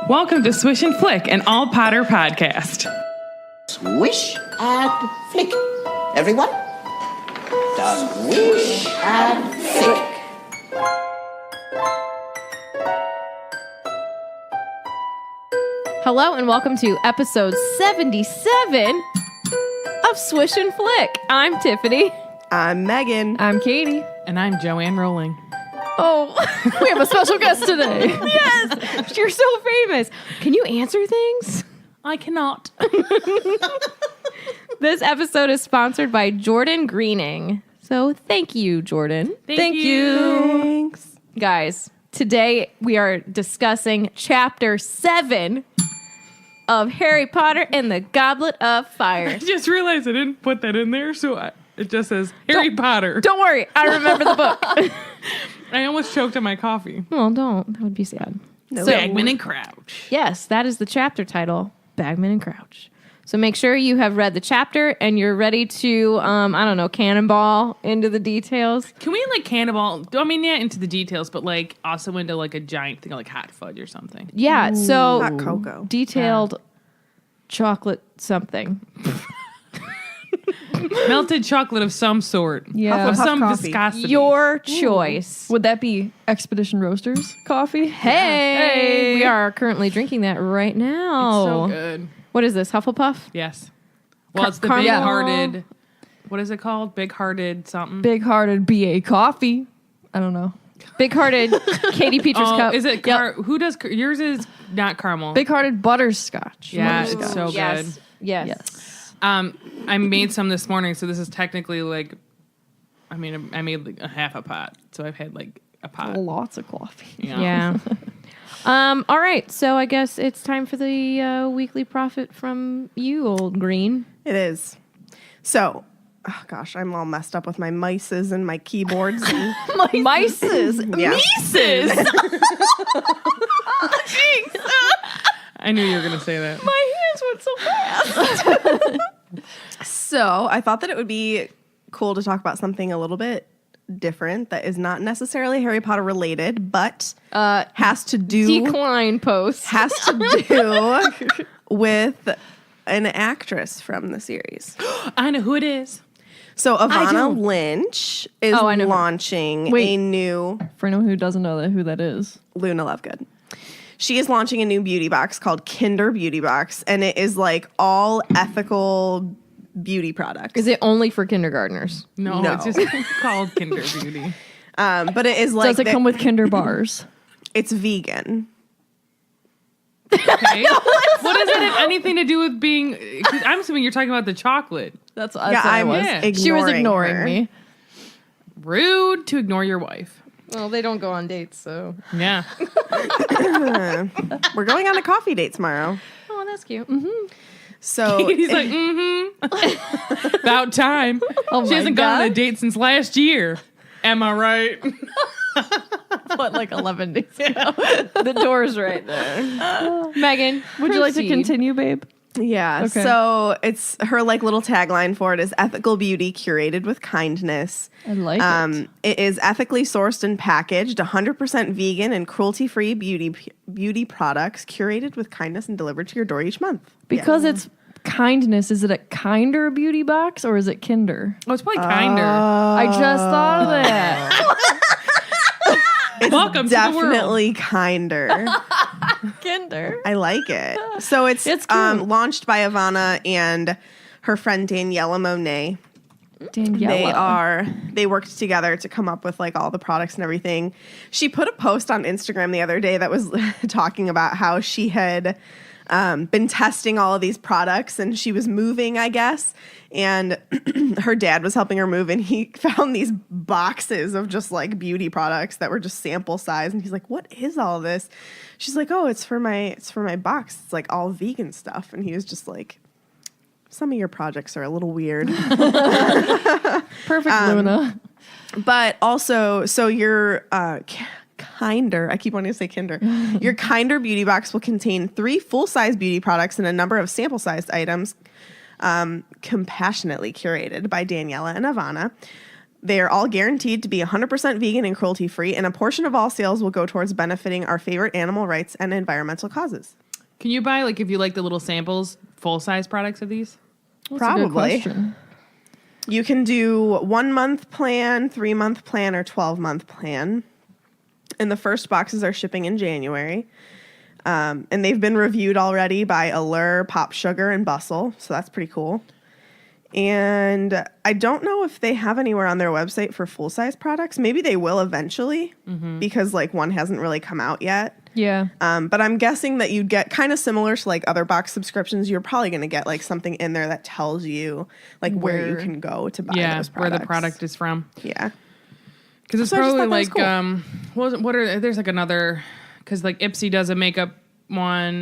Welcome to Swish and Flick, an all Potter podcast. Swish and flick. Everyone? Swish and flick. Hello and welcome to episode 77 of Swish and Flick. I'm Tiffany. I'm Megan. I'm Katie. And I'm Joanne Rowling. Oh, we have a special guest today. Yes, you're so famous. Can you answer things? I cannot. This episode is sponsored by Jordan Greening. So thank you, Jordan. Thank you. Thanks. Guys, today we are discussing chapter 7 of Harry Potter and the Goblet of Fire. I just realized I didn't put that in there, so it just says Harry Potter. Don't worry, I remember the book. I almost choked on my coffee. Well, don't. That would be sad. No. So- Bagman and Crouch. Yes, that is the chapter title, Bagman and Crouch. So make sure you have read the chapter and you're ready to, cannonball into the details. Can we cannonball? Into the details, but also into a giant thing like hot fudge or something. Yeah, so Hot cocoa. detailed chocolate something. Melted chocolate of some sort. Yeah. Of some coffee. viscosity. Your choice. Would that be Expedition Roasters coffee? Hey, we are currently drinking that right now. so good. What is this, Hufflepuff? Yes. Well, it's the caramel. big-hearted... What is it called? Big-hearted something? Big-hearted BA coffee. I don't know. Big-hearted Katie Peacher's cup. Is it... Yep. Who does... Yours is not caramel. Big-hearted butterscotch. Yeah, Butterscotch. it's so good. Yes. Yes. Yes. I made some this morning, so this is technically I made a half a pot, so I've had a pot. Lots of coffee. Yeah. All right. So I guess it's time for the weekly profit from you, old Green. It is. So, oh gosh, I'm all messed up with my mices and my keyboards. And Mices. Yeah. Mises. I knew you were gonna say that. My hands went so fast. So I thought that it would be cool to talk about something a little bit different that is not necessarily Harry Potter related, but has to do Decline post. has to do with an actress from the series. I know who it is. So Ivana Lynch is Oh, I know her. launching Wait. a new For anyone who doesn't know who that is. Luna Lovegood. She is launching a new beauty box called Kinder Beauty Box, and it is all ethical beauty products. Is it only for kindergartners? No, No. it's just called Kinder Beauty. But it is Does it come with Kinder bars? it's vegan. Okay. What does it have anything to do with being? 'Cause I'm assuming you're talking about the chocolate. That's Yeah, what I I was. Yeah. ignoring She was ignoring her. me. Rude to ignore your wife. Well, they don't go on dates, so. Yeah. We're going on a coffee date tomorrow. Oh, that's cute. So He's like, about time. Oh She my hasn't gone on a God. date since last year. Am I right? What, 11 days ago? The door's right there. Megan, Would you like to proceed. continue, babe? yeah, Okay. so it's her little tagline for it is ethical beauty curated with kindness. I like it. It is ethically sourced and packaged, 100% vegan and cruelty-free beauty products curated with kindness and delivered to your door each month. Because it's kindness, is it a kinder beauty box or is it Kinder? Oh, it's probably kinder. I just thought of that. It's Welcome to the world. definitely kinder. Kinder. I like it. So it's It's cute. launched by Ivana and her friend Daniela Monet. Daniela. They worked together to come up with all the products and everything. She put a post on Instagram the other day that was talking about how she had been testing all of these products and she was moving, I guess. And her dad was helping her move and he found these boxes of just beauty products that were just sample size. And he's like, what is all this? She's like, oh, it's for my box. It's all vegan stuff. And he was just like, some of your projects are a little weird. Perfect, Luna. But also, so your Kinder, I keep wanting to say Kinder. Your Kinder beauty box will contain 3 full-size beauty products and a number of sample-sized items, compassionately curated by Daniela and Ivana. They are all guaranteed to be 100% vegan and cruelty-free, and a portion of all sales will go towards benefiting our favorite animal rights and environmental causes. Can you buy, like, if you like the little samples, full-size products of these? That's a good Probably. question. You can do 1 month plan, 3 month plan, or 12-month plan. And the first boxes are shipping in January. And they've been reviewed already by Allure, Pop Sugar, and Bustle. So that's pretty cool. And I don't know if they have anywhere on their website for full-size products. Maybe they will eventually because like one hasn't really come out yet. Yeah. But I'm guessing that you'd get kind of similar to like other box subscriptions. You're probably going to get like something in there that tells you like where you can go to buy those products. Where the product is from. Yeah. Because it's So I just probably thought that was like, what are, there's like another, because like Ipsy does a makeup one.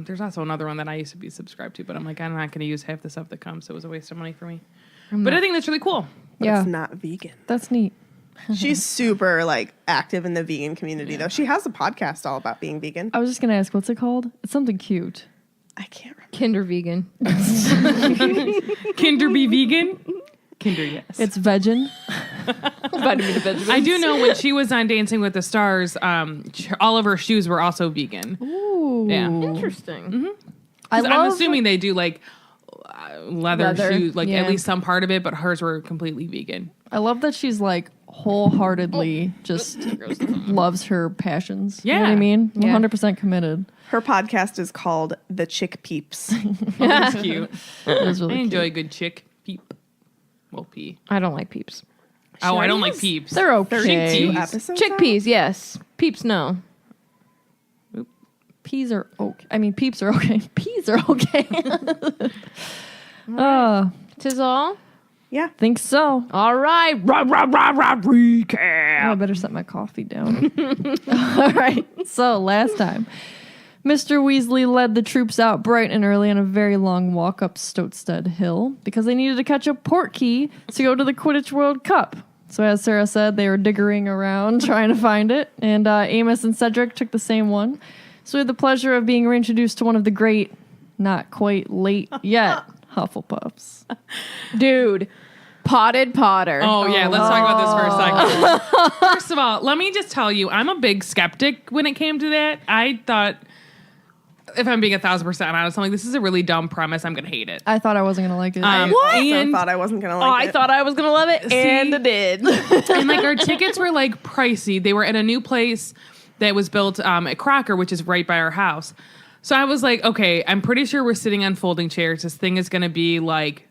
There's also another one that I used to be subscribed to, but I'm like, I'm not going to use half the stuff that comes, so it was a waste of money for me. But I think that's really cool. But Yeah. it's not vegan. That's neat. She's super like active in the vegan community though. She has a podcast all about being vegan. I was just going to ask, what's it called? It's something cute. I can't remember. Kinder vegan. Kinder be vegan? Kinder, yes. It's vegan. Vitamin to vegetables. I do know when she was on Dancing with the Stars, all of her shoes were also vegan. Ooh. Yeah. Interesting. I'm assuming they do like leather shoes, like yeah. at least some part of it, but hers were completely vegan. I love that she's like wholeheartly just loves her passions. You know what I Yeah. mean? Yeah. 100% committed. Her podcast is called The Chick Peeps. That's cute. It was I really enjoy a cute. good chick peep. Well, pea. I don't like peeps. Oh, I don't like peeps. They're okay. Chickpeas. Episodes Chickpeas, yes. Peeps, no. Peas are okay. I mean, peeps are okay. Peas are okay. Tis all. Yeah. Think so. All right. Oh, I better set my coffee down. All right. So last time, Mr. Weasley led the troops out bright and early on a very long walk up Stotestead Hill because they needed to catch a port key to go to the Quidditch World Cup. So as Sarah said, they were diggering around trying to find it, and Amos and Cedric took the same one. So we had the pleasure of being reintroduced to one of the great, not quite late yet, Hufflepuffs. Dude. Potted Potter. Oh, yeah. Let's talk about this for a second. First of all, let me just tell you, I'm a big skeptic when it came to that. I thought, if I'm being 1,000% honest, I'm like, this is a really dumb premise. I'm going to hate it. I thought I wasn't going to like it. I also And- thought I wasn't going to like it. I thought I was going to love it, and I did. And like our tickets were like pricey. They were at a new place that was built at Crocker, which is right by our house. So I was like, okay, I'm pretty sure we're sitting on folding chairs. This thing is going to be like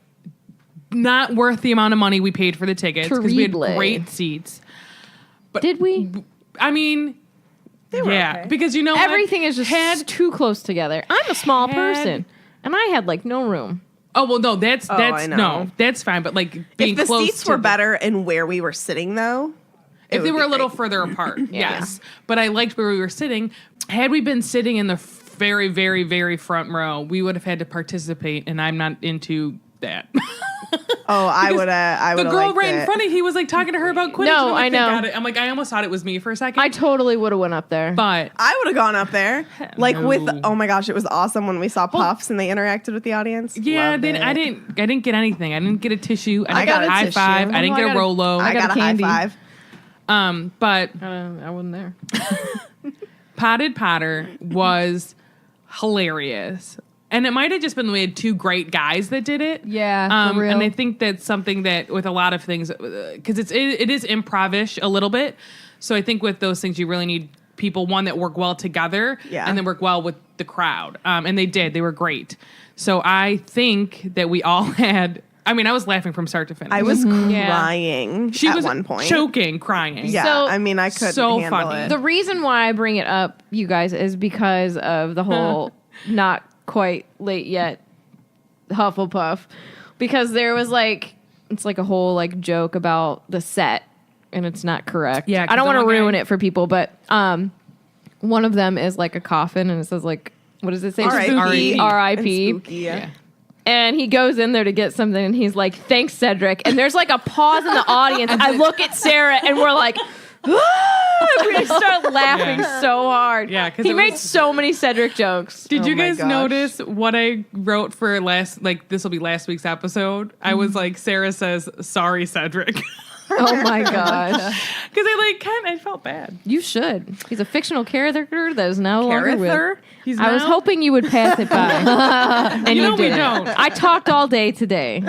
not worth the amount of money we paid for the tickets because we had Terrible. great seats. Did we? I mean, yeah, okay. because you know what? Everything is just too close together. I'm a small person, and I had like no room. Oh well, no, that's I know. no, that's fine. But like being If the close seats to were the- better and where we were sitting though, if they would were a be little great. further apart, yes. But I liked where we were sitting. Had we been sitting in the very, very, very front row, we would have had to participate, and I'm not into that. Oh, I would have. The girl right in front of he was like talking to her about Quidditch. No, and I'm like, I know. thank God I'm like, I almost thought it was me for a second. I totally would have went up there. but I would have gone up there, like with. no. Oh my gosh, it was awesome when we saw Puffs and they interacted with the audience. yeah, Loved then it. I didn't get anything. I didn't get a tissue. I didn't got get a a high tissue. five. I didn't Oh, get I a got a- Rolo. I got got a a high candy. five. But I wasn't there. Potted Potter was hilarious. And it might have just been we had two great guys that did it. Yeah, for real. And I think that's something that with a lot of things, because it is improv-ish a little bit. So I think with those things, you really need people, one, that work well together Yeah. and then work well with the crowd. And they did. They were great. So I think that we all had, I mean, I was laughing from start to finish. I was Yeah. crying She at was one point. choking, crying. Yeah, So- I mean, I couldn't so handle funny. it. The reason why I bring it up, you guys, is because of the whole not quite late yet Hufflepuff. Because there was like, it's like a whole like joke about the set, and it's not correct. Yeah, 'cause I don't the want to one guy- ruin it for people, but one of them is like a coffin, and it says like, what does it say? R.I.P. R.I.P. And spooky, yeah. And he goes in there to get something, and he's like, "Thanks, Cedric." And there's like a pause in the audience. I look at Sarah, and we're like, We start laughing so hard. Yeah, 'cause he it made was- so many Cedric jokes. Did you Oh my guys gosh. notice what I wrote for this will be last week's episode? I was like, Sarah says, sorry, Cedric. Oh my gosh. Because I felt bad. You should. He's a fictional character that is no longer with. Carather? I was hoping you would pass it by. And You know we didn't. don't. I talked all day today.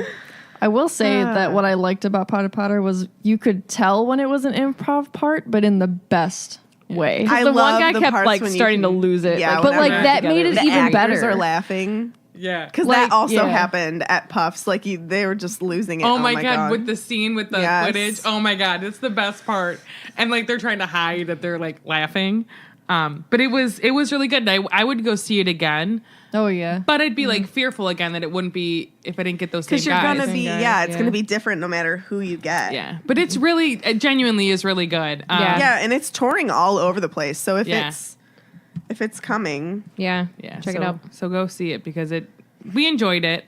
I will say that what I liked about Potter Potter was you could tell when it was an improv part, but in the best way. I The one love guy the kept parts like when you starting to can- lose it. Yeah, Like, but like whenever that made it the even actors better. are laughing. Yeah. Because Like, that also yeah. happened at Puffs. Like they were just losing it. Oh my god, with the scene with the Yes. Quidditch. Oh my god, it's the best part. And like they're trying to hide that they're like laughing. But it was really good. I would go see it again, Oh yeah. but I'd be like fearful again that it wouldn't be if I didn't get those same because you're guys. gonna be guys, it's yeah. gonna be different no matter who you get. Yeah, but it's really it genuinely is really good. Yeah. Yeah, and it's touring all over the place. So if Yeah. it's coming, Yeah. Yeah, Check so, it out. So go see it because we enjoyed it.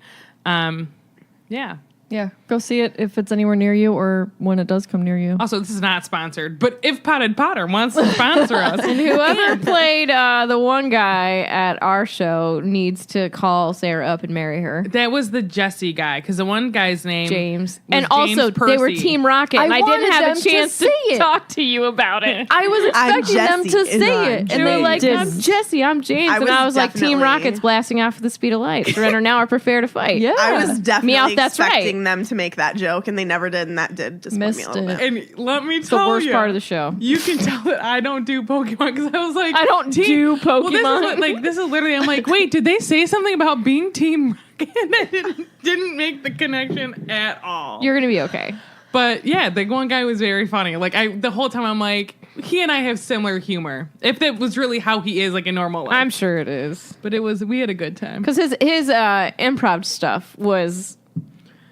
Yeah. Yeah. Go see it if it's anywhere near you or when it does come near you. Also, this is not sponsored, but if Potted Potter wants to sponsor us, And whoever played the one guy at our show needs to call Sarah up and marry her. that was the Jesse guy because the one guy's name James. was And also, James they were Percy. Team Rocket, and I I didn't wanted have them a to chance say to it. talk to you about it. I was I'm expecting them to Jesse is say on. it, They and were they like, didn't. I'm Jesse, I'm James. I And was I was like, Team definitely- Rocket's blasting off at the speed of light. Surrender now or prepare to fight. Yeah. I was definitely Meowth, that's right. expecting them to make that joke, and they never did, and that did disappoint me a Missed little it. bit. And let me It's the tell worst you, part of the show. you can tell that I don't do Pokemon because I was like, I don't do Well, this is Pokemon. this is literally. I'm like, wait, did they say something about being Team Rocket? And I didn't make the connection at all. You're going to be okay. But yeah, the one guy was very funny. Like the whole time, I'm like, he and I have similar humor. If that was really how he is, like in normal life. I'm sure it is. But we had a good time. Because his improv stuff was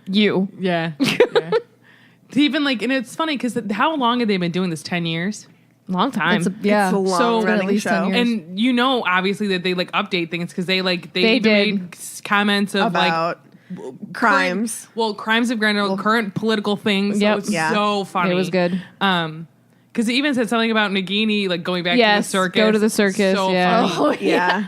you. Yeah. Yeah. Even and it's funny because how long have they been doing this? 10 years. Long time. Yeah. It's a long So- running At least 10 show. years. And obviously that they update things because they even did. made comments of about crimes. crimes of current political things. So Yep. it's Yeah. so funny. It was good. Because it even said something about Nagini going back Yes, to the circus. go to the circus, So yeah. funny. Yeah.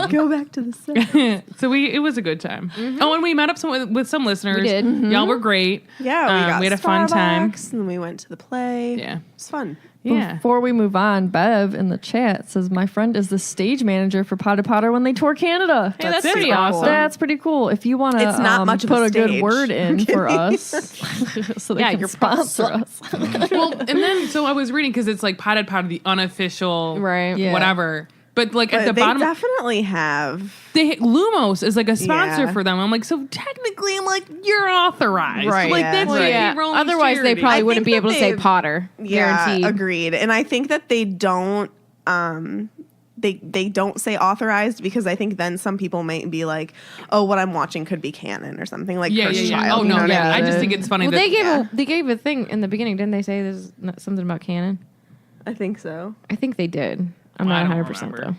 Go back to the set. So it was a good time. Oh, and we met up with some listeners. We did. Y'all were great. Yeah, we had a fun time. Starbucks, and then we went to the play. Yeah. It's fun. Yeah. Before we move on, Bev in the chat says my friend is the stage manager for Potter Potter when they tour Canada. Hey, that's That's pretty super awesome. cool. That's pretty cool. If you want to It's not much of put a a good stage. word in for us, so they Yeah, can your sponsor us. Well, and then so I was reading because it's Potted Potter, the unofficial, Right. Yeah. whatever. But at But the they bottom, definitely have. Lumos is a sponsor Yeah. for them. I'm like, so technically, I'm like, you're authorized, Right. Like Yeah. that's Well, J.K. Yeah. Rowling's Otherwise, they charity. probably I wouldn't think be able that to say they've- Potter. Yeah, Guaranteed. agreed. And I think that they don't. They don't say authorized because I think then some people might be like, oh, what I'm watching could be canon or something like Yeah, Cursed yeah, yeah. Child. Oh you know no, what yeah. I I mean? just think it's funny Well, that they gave a thing in the beginning, didn't they? Say there's something about canon. I think so. I think they did. I'm Well, I not don't 100% remember. though.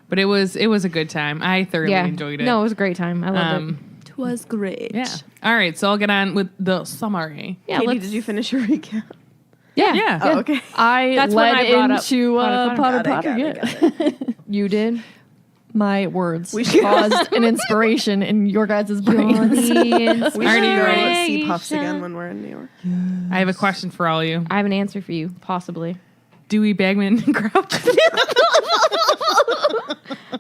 But it was a good time. I thoroughly Yeah, enjoyed it. No, it was a great time. I loved it. It was great. Yeah. All right, so I'll get on with the summary. Yeah, Katie, let's- did you finish your recap? Yeah, Yeah. Oh, okay. I That's when led I brought up into Potter Potter Got Potter. it, yeah. You did. My words We should- caused an inspiration in your guys' brains. We Already should go ready. see Puffs again when we're in New York. I have a question for all you. I have an answer for you, possibly. Dewey, Bagman, and Crouch.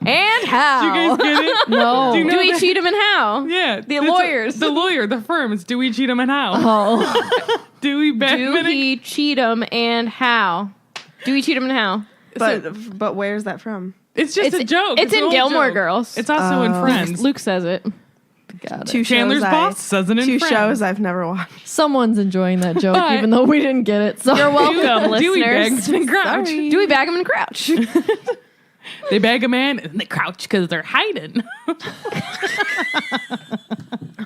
And how? Do you guys get it? No. Do you know Do we that- cheat him and how? Yeah. The it's lawyers. the lawyer, the firms. Dewey, Cheatham, and how? Oh. Dewey, Do Bagman, and he cheat him and how? Do we cheat him and how? But where's that from? It's just a joke. It's an in old Gilmore joke. Girls. It's also in Friends. Luke says it. Got it. Two Chandler's shows boss says it in two Friends. shows I've never watched. Someone's enjoying that joke, But- even though we didn't get it. So You're welcome, Dewey, listeners. Bagman, and Crouch. Do we bag him and crouch? They bag a man and they crouch because they're hiding. Oh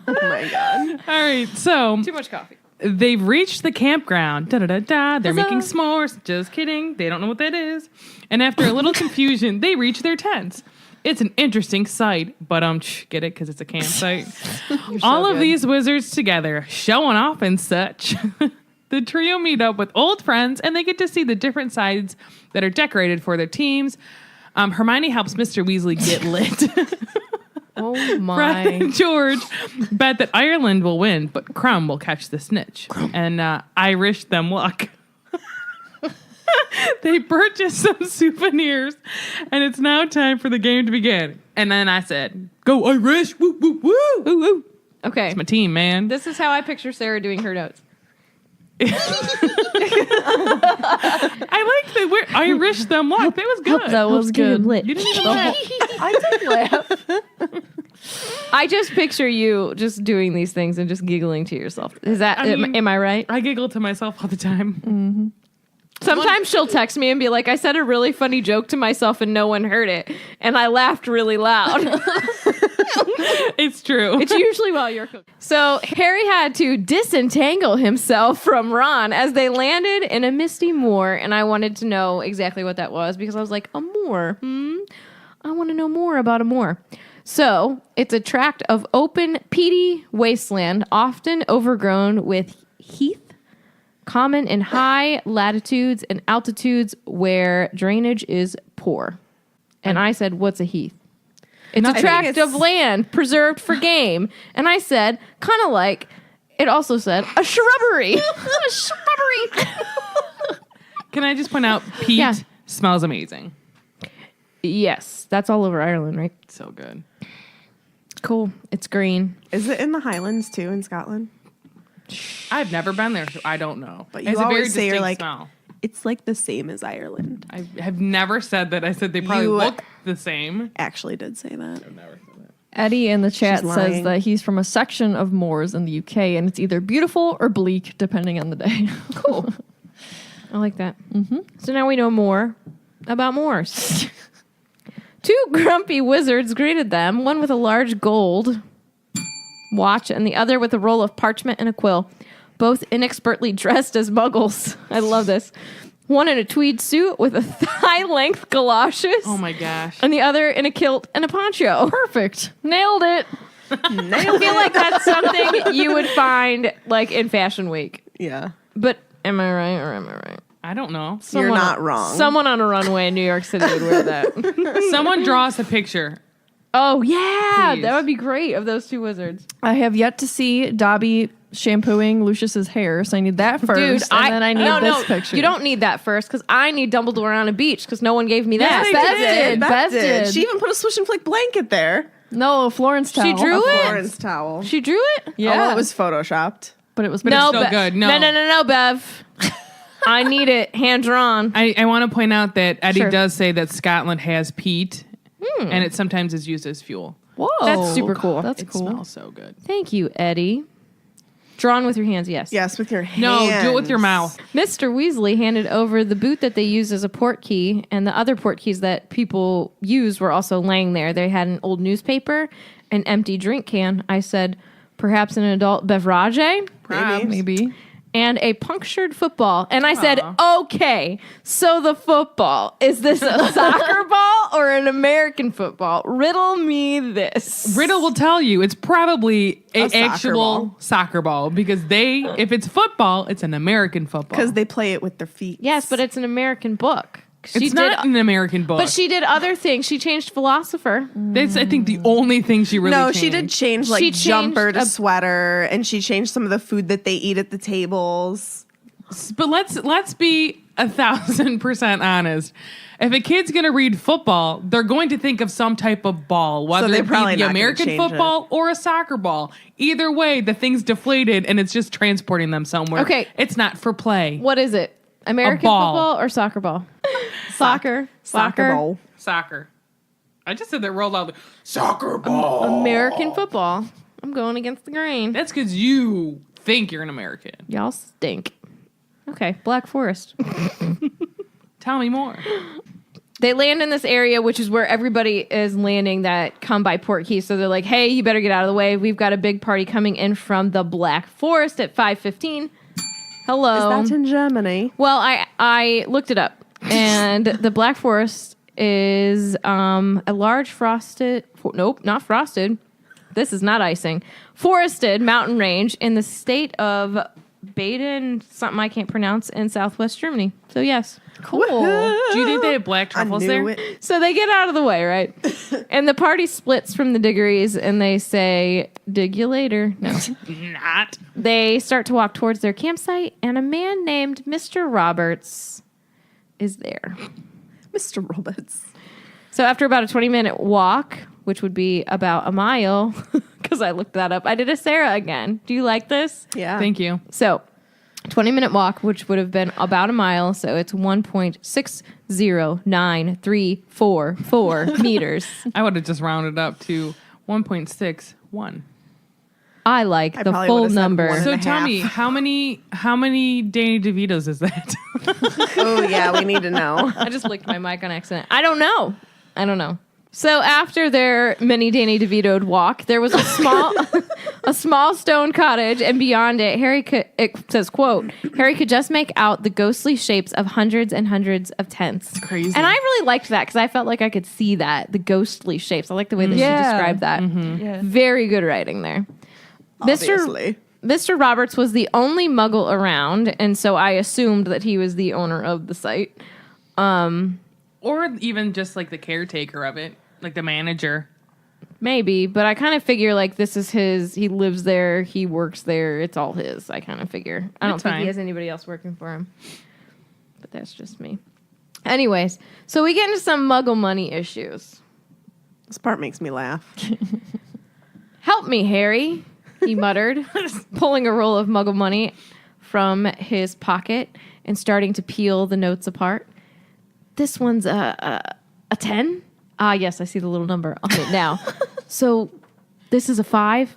my god. All right, so Too much coffee. they've reached the campground. Da da da da. They're making s'mores. Just kidding. They don't know what that is. And after a little confusion, they reach their tents. It's an interesting sight, but get it because it's a campsite. All of good. these wizards together, showing off and such. The trio meet up with old friends, and they get to see the different sides that are decorated for their teams. Hermione helps Mr. Weasley get lit. Oh Fred my. and George bet that Ireland will win, but Crumb will catch the snitch. And I wish them luck. They purchased some souvenirs, and it's now time for the game to begin. And then I said, "Go Irish! Woo, woo, woo! Woo, woo!" Okay. It's my team, man. This is how I picture Sarah doing her notes. I like that we're Irish them luck. That was good. That was good. You didn't even laugh. I did laugh. I just picture you just doing these things and just giggling to yourself. Is that, I mean, am I right? I giggle to myself all the time. Mm. Sometimes she'll text me and be like, I said a really funny joke to myself and no one heard it. And I laughed really loud. It's true. It's usually while you're cooking. So Harry had to disentangle himself from Ron as they landed in a misty moor. And I wanted to know exactly what that was because I was like, a moor? I want to know more about a moor. So it's a tract of open, peaty wasteland, often overgrown with heath, common in high latitudes and altitudes where drainage is poor. And I said, what's a heath? It's a tract of land preserved for game. And I said, kind of like, it also said, a shrubbery. A shrubbery. Can I just point out, Pete Yeah. smells amazing. Yes, that's all over Ireland, right? So good. Cool. It's green. Is it in the Highlands too in Scotland? I've never been there, so I don't know. But you It's a very always say you're distinct like, smell. it's like the same as Ireland. I have never said that. I said they probably You- look the same. Actually did say that. I've never said that. Eddie in the chat She's says lying. that he's from a section of moors in the UK, and it's either beautiful or bleak, depending on the day. Cool. I like that. Mm-hmm. So now we know more about moors. Two grumpy wizards greeted them, one with a large gold watch and the other with a roll of parchment and a quill, both inexpertly dressed as muggles. I love this. One in a tweed suit with a thigh-length galoshes. Oh my gosh. And the other in a kilt and a poncho. Perfect. Nailed it. I feel like that's something you would find like in Fashion Week. Yeah. But am I right or am I right? I don't know. You're not wrong. Someone on a runway in New York City would wear that. Someone draw us a picture. Oh, yeah. Please. That would be great of those two wizards. I have yet to see Dobby shampooing Lucius's hair, so I need that first, and then I need this picture. You don't need that first because I need Dumbledore on a beach because no one gave me that. They Beth did. Beth Beth did. did. She even put a swish and flick blanket there. No, Florence towel. She drew it? Florence towel. She drew it? Yeah, Oh, well, it was photoshopped. but it was it's still good. No. No, Bev. I need it hand drawn. I want to point out that Eddie Sure. does say that Scotland has peat, and it sometimes is used as fuel. Whoa, That's super cool. That's It cool. smells so good. Thank you, Eddie. Drawn with your hands, yes. Yes, with your hands. No, do it with your mouth. Mr. Weasley handed over the boot that they used as a port key, and the other port keys that people used were also laying there. They had an old newspaper, an empty drink can. I said, perhaps an adult beverage, Maybe. and a punctured football. And I said, okay, so the football, is this a soccer ball or an American football? Riddle me this. Riddle will tell you it's probably an soccer actual ball. soccer ball because if it's football, it's an American football. Because they play it with their feet. Yes, but it's an American book. It's not an American book. But she did other things. She changed philosopher. That's, I think, the only thing she really No, changed. she did change like She changed jumper to a- sweater, and she changed some of the food that they eat at the tables. But let's be 1,000% honest. If a kid's going to read football, they're going to think of some type of ball, whether they're it be probably the not gonna American change football or a soccer ball. Either way, the thing's deflated and it's just transporting them somewhere. Okay. It's not for play. What is it? American ball. football or soccer ball? Soccer. Soccer bowl. Soccer. I just said that real loudly. Soccer ball. American football. I'm going against the grain. That's because you think you're an American. Y'all stink. Okay, Black Forest. Tell me more. They land in this area, which is where everybody is landing that come by Port Key. So they're like, hey, you better get out of the way. We've got a big party coming in from the Black Forest at 5:15. Hello. Is that in Germany? Well, I looked it up, and the Black Forest is a large not frosted. This is not icing. Forested mountain range in the state of Baden, something I can't pronounce, in Southwest Germany. So yes. Cool. Do you think they have black I truffles knew there? it. So they get out of the way, right? And the party splits from the diggeries and they say, dig you later. No. Not. They start to walk towards their campsite and a man named Mr. Roberts is there. Mr. Roberts. So after about a 20-minute walk, which would be about a mile, because I looked that up, I did a Sarah again. Do you like this? Yeah. Thank you. So 20-minute walk, which would have been about a mile. So it's 1.609344 meters. I would have just rounded up to 1.61. I like I the probably full would've said number. one. So and a tell half. me, how many Danny DeVitos is that? Oh, yeah, we need to know. I just licked my mic on accident. I don't know. So after their mini Danny DeVito'd walk, there was a small stone cottage, and beyond it, it says, quote, Harry could just make out the ghostly shapes of hundreds and hundreds of tents. It's crazy. And I really liked that because I felt like I could see that, the ghostly shapes. I like the way that she described that. Yeah. Very good writing there. Obviously. Mr. Roberts was the only muggle around, and so I assumed that he was the owner of the site. Or even just like the caretaker of it, like the manager. Maybe, but I kind of figure like this is his. He lives there. He works there. It's all his. I kind of figure. I don't That's think fine. he has anybody else working for him. But that's just me. Anyways, so we get into some muggle money issues. This part makes me laugh. Help me, Harry, he muttered, pulling a roll of muggle money from his pocket and starting to peel the notes apart. This one's a 10? Ah, yes, I see the little number on it now. So this is a 5?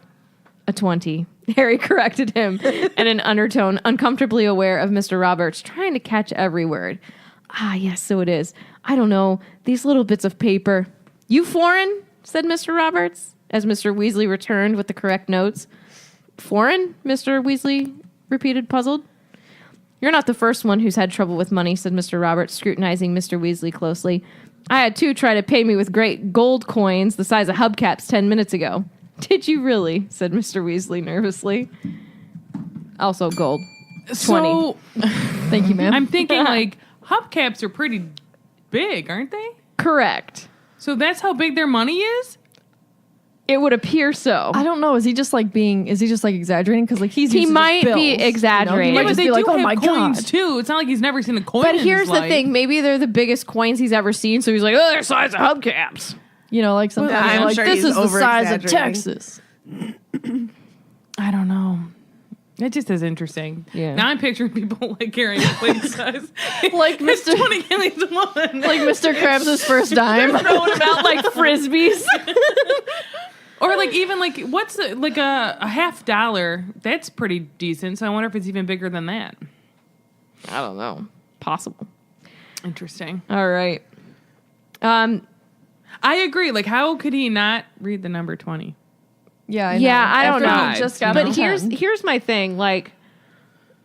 A 20. Harry corrected him in an undertone, uncomfortably aware of Mr. Roberts, trying to catch every word. Ah, yes, so it is. I don't know. These little bits of paper. You foreign? Said Mr. Roberts, as Mr. Weasley returned with the correct notes. Foreign? Mr. Weasley repeated, puzzled. You're not the first one who's had trouble with money, said Mr. Roberts, scrutinizing Mr. Weasley closely. I had two try to pay me with great gold coins the size of hubcaps 10 minutes ago. Did you really? Said Mr. Weasley nervously. Also gold. So Thank you, ma'am. I'm thinking like hubcaps are pretty big, aren't they? Correct. So that's how big their money is? It would appear so. I don't know. Is he just like exaggerating? Because like he's He used to might just be bills, exaggerating. You know? Yeah, He might but just they be like, do oh have my coins god. too. It's not like he's never seen a coin. But in here's his the life. thing. Maybe they're the biggest coins he's ever seen, so he's like, oh, they're the size of hubcaps. You know, like something I'm like sure this he's is the size of over-exaggerating. Texas. I don't know. It just is interesting. Yeah. Now I'm picturing people like carrying a plate size. Like It's Mr. 20 guineas one. Like Mr. Krabs' first dime. Throwing about like frisbees. Or like even like what's like a $50? That's pretty decent. So I wonder if it's even bigger than that. I don't know. Possible. Interesting. All right. I agree. Like how could he not read the number 20? Yeah, I Yeah, know. I don't After know. he just got But a 10. here's my thing. Like,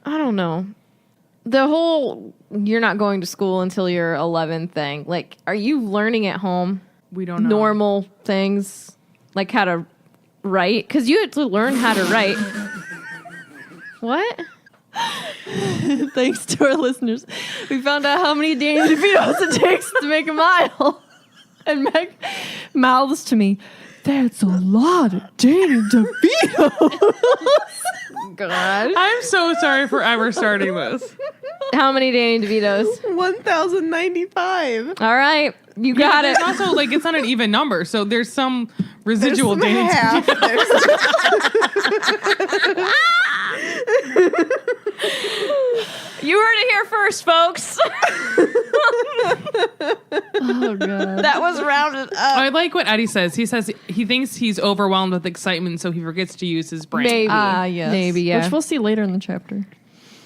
I don't know. The whole you're not going to school until you're 11 thing. Like, are you learning at home We don't know. normal things like how to write? Because you had to learn how to write. What? Thanks to our listeners, we found out how many Danny DeVitos it takes to make a mile. And Meg mouths to me, that's a lot of Danny DeVitos. God. I'm so sorry for ever starting this. How many Danny DeVitos? 1,095. All right. You got it. It's also like it's not an even number, so there's some residual There's some Danny. half. You heard it here first, folks. Oh, God. That was rounded up. I like what Eddie says. He says he thinks he's overwhelmed with excitement, so he forgets to use his brain. Maybe. Yes. Maybe, yeah. Which we'll see later in the chapter.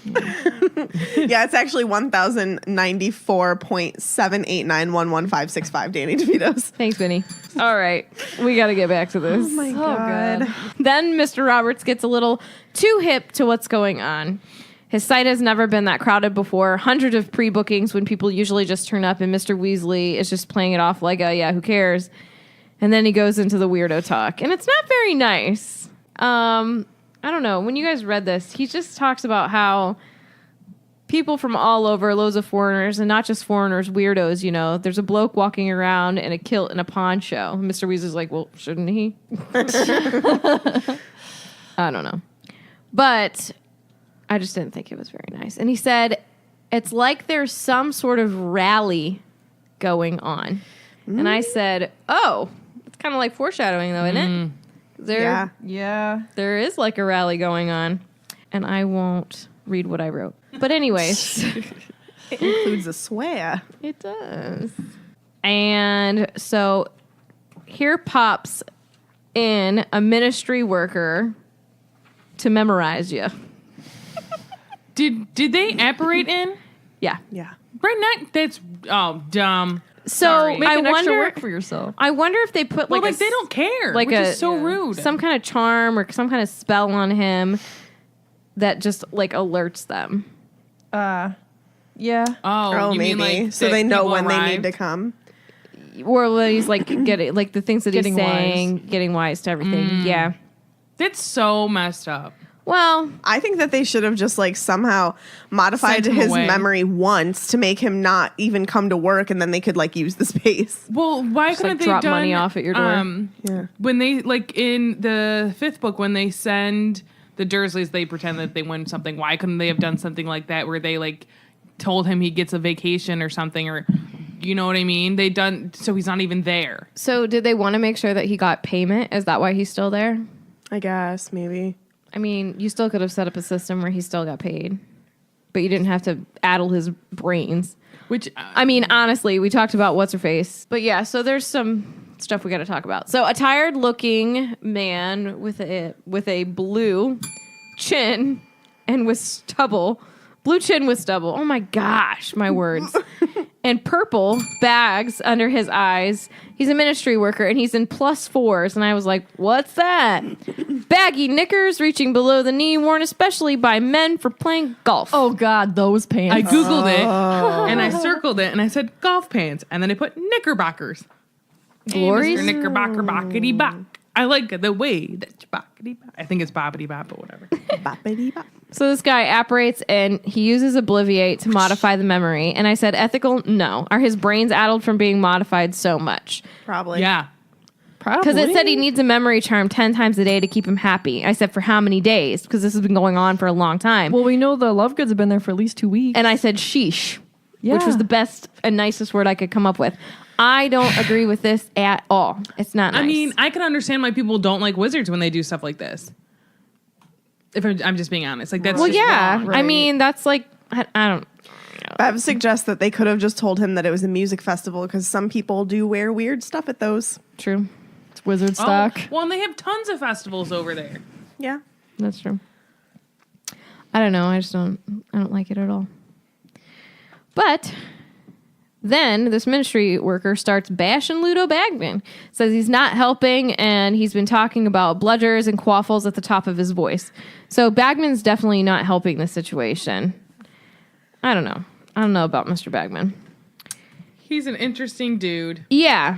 Yeah, it's actually 1,094.7891155 Danny DeVitos. Thanks, Vinny. All right. We got to get back to this. Oh my God. god. Then Mr. Roberts gets a little too hip to what's going on. His site has never been that crowded before. Hundreds of pre-bookings when people usually just turn up, and Mr. Weasley is just playing it off like, yeah, who cares? And then he goes into the weirdo talk, and it's not very nice. I don't know. When you guys read this, he just talks about how people from all over, loads of foreigners, and not just foreigners, weirdos, you know. There's a bloke walking around in a kilt and a pawn show. Mr. Weasley's like, well, shouldn't he? I don't know. But I just didn't think it was very nice. And he said, it's like there's some sort of rally going on. And I said, oh, it's kind of like foreshadowing, though, isn't it? Yeah. There is like a rally going on. And I won't read what I wrote. But anyways, It includes a swear. it does. And so here pops in a ministry worker to memorize you. Did they apparate in? Yeah. Yeah. Right now, that's dumb. So Sorry. Make I an extra wonder. work for yourself. I wonder if they put Well, like like they don't care, like which a- is so yeah. rude. some kind of charm or some kind of spell on him that just like alerts them. Yeah. oh, you maybe. mean like so that they know people when they arrived? need to come. Or when he's like getting like the things that he's Getting saying, getting wise to everything. Yeah. That's so messed up. Well, I think that they should have just like somehow modified Sent him his away. memory once to make him not even come to work, and then they could like use the space. Well, why Just, couldn't like, they drop done, money off at your door. Yeah. When they like in the 5th book when they send the Dursleys, they pretend that they win something. Why couldn't they have done something like that where they like told him he gets a vacation or something, or you know what I mean? They done so he's not even there. so did they want to make sure that he got payment? Is that why he's still there? I guess maybe. I mean, you still could have set up a system where he still got paid, but you didn't have to addle his brains. Which I mean, honestly, we talked about what's her face, but yeah. So there's some stuff we got to talk about. So a tired-looking man with a blue chin and with stubble, blue chin with stubble. Oh my gosh, my words. And purple bags under his eyes. He's a ministry worker and he's in +4s. And I was like, what's that? Baggy knickers reaching below the knee, worn especially by men for playing golf. Oh God, those pants. I googled it and I circled it and I said golf pants and then I put knickerbockers. Glories? Hey, Mr. Knickerbocker bockety bock. I like the way that you bockety bock. I think it's boppity bop, but whatever. Boppity-bop. So this guy apparates and he uses Obliviate to modify the memory. And I said, ethical? No. Are his brains addled from being modified so much? Probably. Yeah. Because it said he needs a memory charm 10 times a day to keep him happy. I said, for how many days? Because this has been going on for a long time. Well, we know the Lovegoods have been there for at least 2 weeks. And I said, sheesh, which Yeah. was the best and nicest word I could come up with. I don't agree with this at all. It's not nice. I mean, I can understand why people don't like wizards when they do stuff like this. If I'm just being honest, like that's well, just yeah. wrong. I mean, that's like, I don't. Bev suggests that they could have just told him that it was a music festival because some people do wear weird stuff at those. True. It's wizard Oh, stock. well, and they have tons of festivals over there. Yeah. That's true. I don't know. I don't like it at all. But then this ministry worker starts bashing Ludo Bagman. Says he's not helping and he's been talking about bludgers and quaffles at the top of his voice. So Bagman's definitely not helping the situation. I don't know. I don't know about Mr. Bagman. He's an interesting dude. Yeah.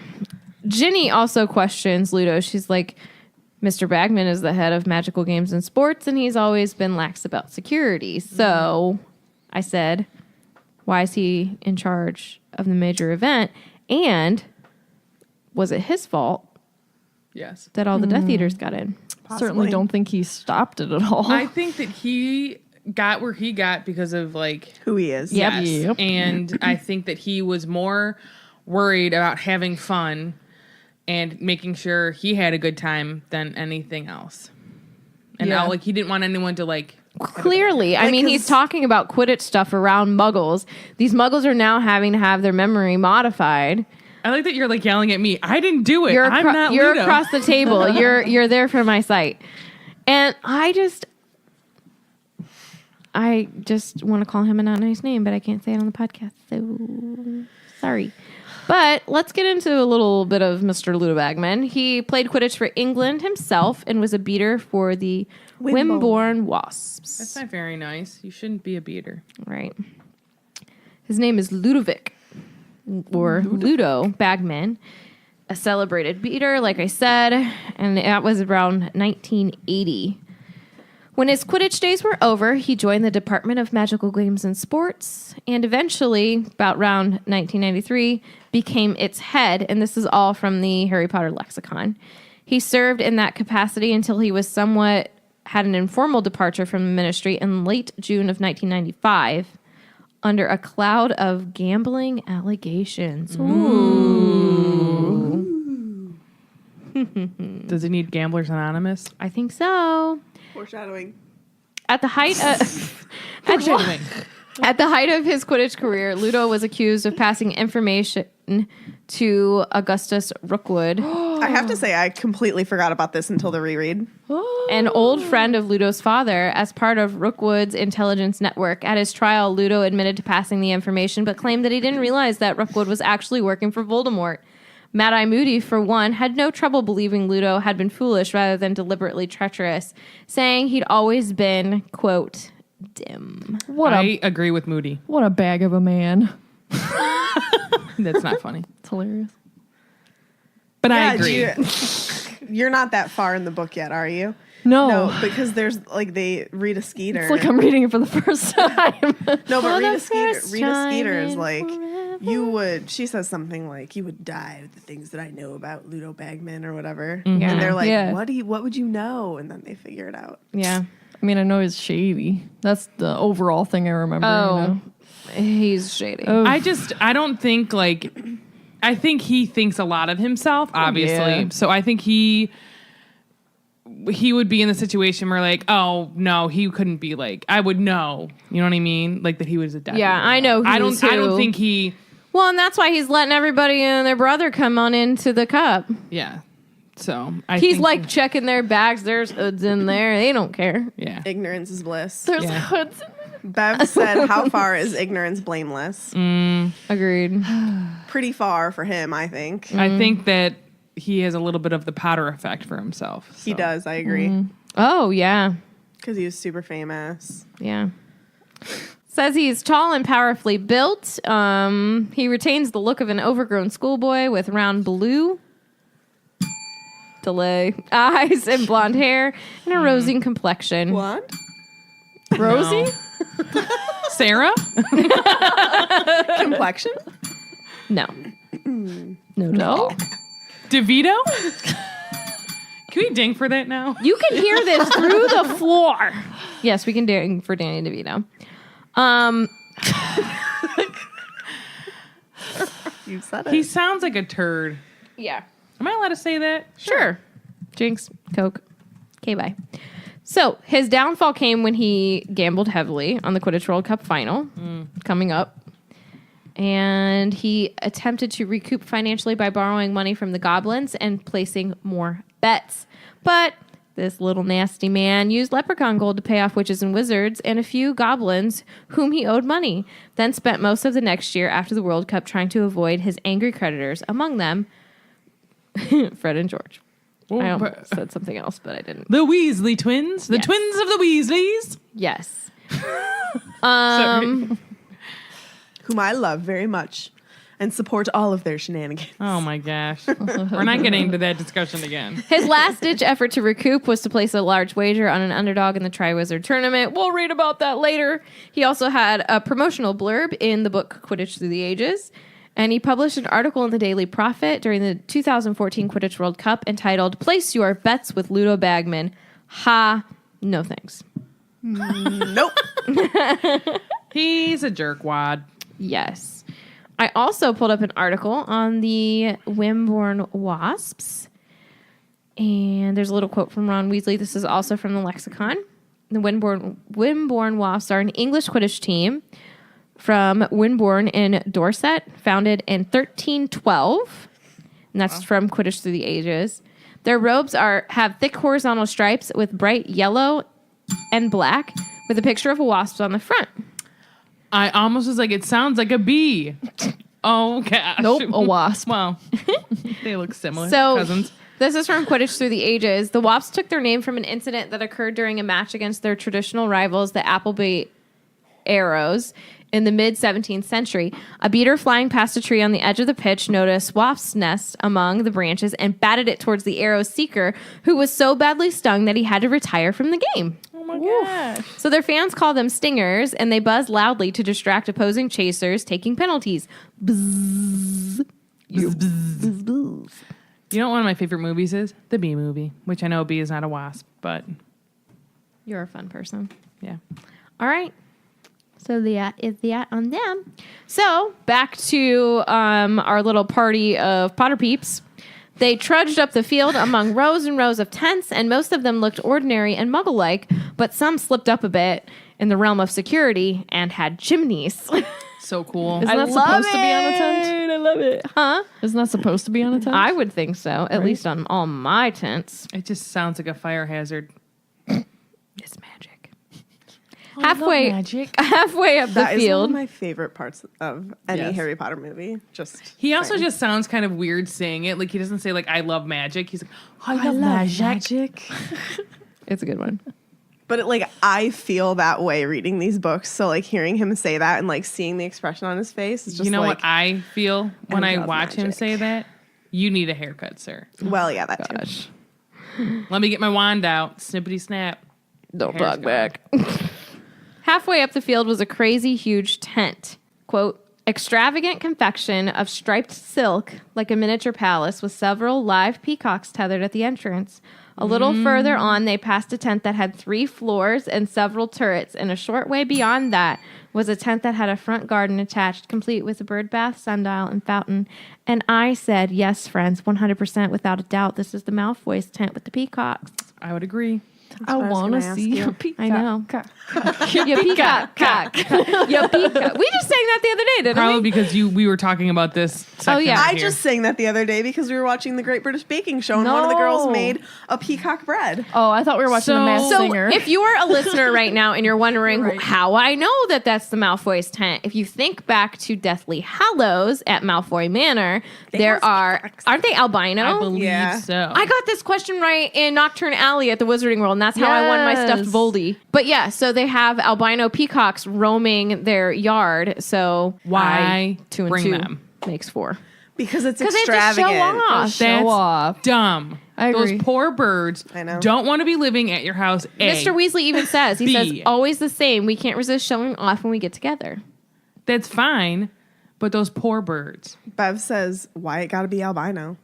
Ginny also questions Ludo. She's like, Mr. Bagman is the head of magical games and sports, and he's always been lax about security. So I said, why is he in charge of the major event? And was it his fault Yes. that all the Death Eaters got in? Certainly don't think he stopped it at all. I think that he got where he got because of like Who he is. Yep. yes. And I think that he was more worried about having fun and making sure he had a good time than anything else. And Yeah. now, like, he didn't want anyone to like. Clearly. I mean, he's talking about Quidditch stuff around muggles. These muggles are now having to have their memory modified. I like that you're like yelling at me. I didn't do it. I'm not you're Ludo. across the table. You're there for my sight. And I just want to call him a not nice name, but I can't say it on the podcast. So sorry. But let's get into a little bit of Mr. Ludo Bagman. He played Quidditch for England himself and was a beater for the Wimborne Wasps. That's not very nice. You shouldn't be a beater. Right. His name is Ludovic, or Ludo Bagman, a celebrated beater, like I said, and that was around 1980. When his Quidditch days were over, he joined the Department of Magical Games and Sports, and eventually, about around 1993, became its head, and this is all from the Harry Potter lexicon. He served in that capacity until he was had an informal departure from the ministry in late June of 1995 under a cloud of gambling allegations. Ooh. Does he need Gamblers Anonymous? I think so. Foreshadowing. At the height of at the height of his Quidditch career, Ludo was accused of passing information to Augustus Rookwood, I have to say, I completely forgot about this until the reread. an old friend of Ludo's father, as part of Rookwood's intelligence network. At his trial, Ludo admitted to passing the information, but claimed that he didn't realize that Rookwood was actually working for Voldemort. Mad-Eye Moody, for one, had no trouble believing Ludo had been foolish rather than deliberately treacherous, saying he'd always been, quote, dim. I agree with Moody. What a bag of a man. That's not funny. It's hilarious. But I agree. You're not that far in the book yet, are you? No. Because there's like they Rita Skeeter. It's like I'm reading it for the first time. No, but Rita the Skeeter. first Rita time Skeeter is in like forever. you would. She says something like you would die with the things that I know about Ludo Bagman or whatever. Yeah. And they're like, Yeah. what would you know? And then they figure it out. Yeah. I mean, I know he's shady. That's the overall thing I remember. Oh, You know? he's shady. Oh. I don't think like, I think he thinks a lot of himself, obviously. Yeah. So I think he would be in the situation where like, oh no, he couldn't be like, I would know. You know what I mean? Like that he was a deputy. Yeah, I know I who's don't who. think he, Well, and that's why he's letting everybody and their brother come on into the cup. yeah. So He's think- like checking their bags. There's hoods in there. They don't care. yeah. Ignorance is bliss. There's Yeah. hoods. Bev said, "How far is ignorance blameless?" Agreed. Pretty far for him, I think. I think that he has a little bit of the Potter effect for himself. He so. does. I agree. Oh, yeah. Because he was super famous. Yeah. Says he's tall and powerfully built. He retains the look of an overgrown schoolboy with round blue eyes and blonde hair and a rosy complexion. Blonde? Rosie? Sarah? Complexion? No. No. DeVito? Can we ding for that now? You can hear this through the floor. Yes, we can ding for Danny DeVito. You said it. He sounds like a turd. Yeah. Am I allowed to say that? Sure. Jinx, Coke. Okay, bye. So his downfall came when he gambled heavily on the Quidditch World Cup final coming up. And he attempted to recoup financially by borrowing money from the goblins and placing more bets. But this little nasty man used leprechaun gold to pay off witches and wizards and a few goblins whom he owed money, then spent most of the next year after the World Cup trying to avoid his angry creditors, among them Fred and George. Well, I almost said something else, but I didn't. The Weasley twins? The Yes. twins of the Weasleys? Yes. Sorry. Whom I love very much and support all of their shenanigans. Oh my gosh. We're not getting into that discussion again. His last-ditch effort to recoup was to place a large wager on an underdog in the Triwizard Tournament. We'll read about that later. He also had a promotional blurb in the book Quidditch Through the Ages, and he published an article in the Daily Prophet during the 2014 Quidditch World Cup entitled, "Place Your Bets with Ludo Bagman." Ha, no thanks. Nope. He's a jerkwad. Yes. I also pulled up an article on the Wimborne Wasps. And there's a little quote from Ron Weasley. This is also from the lexicon. The Wimborne Wasps are an English Quidditch team from Wimborne in Dorset, founded in 1312. And that's from Quidditch Through the Ages. Their robes have thick horizontal stripes with bright yellow and black with a picture of a wasp on the front. I almost was like, it sounds like a bee. Oh, gosh. Nope, a wasp. Well, they look similar. So Cousins. this is from Quidditch Through the Ages. The Wasps took their name from an incident that occurred during a match against their traditional rivals, the Appleby Arrows, in the mid-17th century. A beater flying past a tree on the edge of the pitch noticed wasp's nest among the branches and batted it towards the arrow seeker, who was so badly stung that he had to retire from the game. Oh my gosh. So their fans call them stingers, and they buzz loudly to distract opposing chasers, taking penalties. Bzz. Bzz, bzz, bzz. You know what one of my favorite movies is? The Bee Movie, which I know a bee is not a wasp, but You're a fun person. yeah. All right. So that is that on them. So back to our little party of Potter peeps. They trudged up the field among rows and rows of tents, and most of them looked ordinary and muggle-like, but some slipped up a bit in the realm of security and had chimneys. So cool. Isn't that supposed to be on a tent? I love it. Huh? Isn't that supposed to be on a tent? I would think so, at least on all my tents. It just sounds like a fire hazard. It's magic. Halfway up the That is one field. of my favorite parts of any Yes. Harry Potter movie. Just He also saying. just sounds kind of weird saying it. Like he doesn't say like I love magic. He's like I love magic. It's a good one. But I feel that way reading these books. So like hearing him say that and like seeing the expression on his face is just You know like, what I feel when I love watch him magic. say that? You need a haircut, sir. well, yeah, that too. Gosh. Let me get my wand out. Snippity snap. Don't Hair's talk back. Halfway up the field was a crazy huge tent. Quote, extravagant confection of striped silk like a miniature palace with several live peacocks tethered at the entrance. A little further on, they passed a tent that had 3 floors and several turrets, and a short way beyond that was a tent that had a front garden attached, complete with a bird bath, sundial, and fountain. And I said, yes, friends, 100% without a doubt, this is the Malfoy's tent with the peacocks. I would agree. I what I was want to gonna ask see you. your peacock. I know. Cock. Ya peacock, cock. Ya peacock. We just sang that the other day, didn't Probably we? because we were talking about this. Section yeah. I here. just sang that the other day because we were watching the Great British Baking Show and one of the girls No. made a peacock bread. Oh, I thought we were watching The Masked So Singer. if you are a listener right now and you're wondering Right. how I know that that's the Malfoy's tent, if you think back to Deathly Hallows at Malfoy Manor, there are, aren't they albino? I believe Yeah. so. I got this question right in Nocturne Alley at the Wizarding World, and that's how I won my stuffed Yes. Voldy. But yeah, so they have albino peacocks roaming their yard. So Why 2 and bring 2 them? makes 4. Because it's Because they have to extravagant. show off. Show That's off. dumb. I agree. Those poor birds I know. don't want to be living at your house. A. Mr. Weasley even says, he B. says, always the same. We can't resist showing off when we get together. That's fine, but those poor birds. Bev says, why it gotta be albino?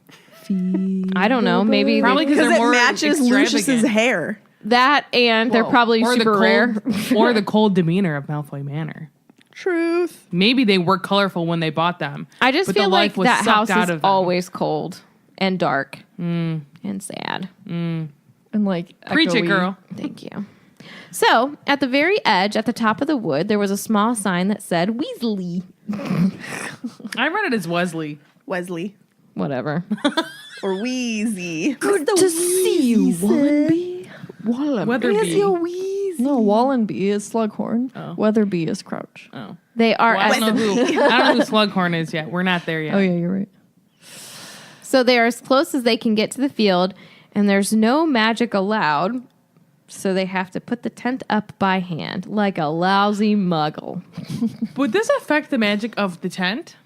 I don't know. Maybe Probably because Because they're it more matches extravagant. Lucius's hair. that, and they're probably or super the rare. cold, or the cold demeanor of Malfoy Manor. Truth. Maybe they were colorful when they bought them. I just but the feel like life was that sucked house out is of them. always cold and dark and sad. and like Preach it, echoey. girl. Thank you. So, at the very edge, at the top of the wood, there was a small sign that said Weasley. I read it as Wesley. Wesley. Whatever. Or Wheezy. Good to see you, Wallenby. Weatherby. No, Wallenby is Slughorn. Oh. Weatherby is Crouch. Oh. They are Well, I as, don't know who. I don't know who Slughorn is yet. We're not there yet. Oh yeah, you're right. so they are as close as they can get to the field, and there's no magic allowed. So they have to put the tent up by hand, like a lousy muggle. Would this affect the magic of the tent?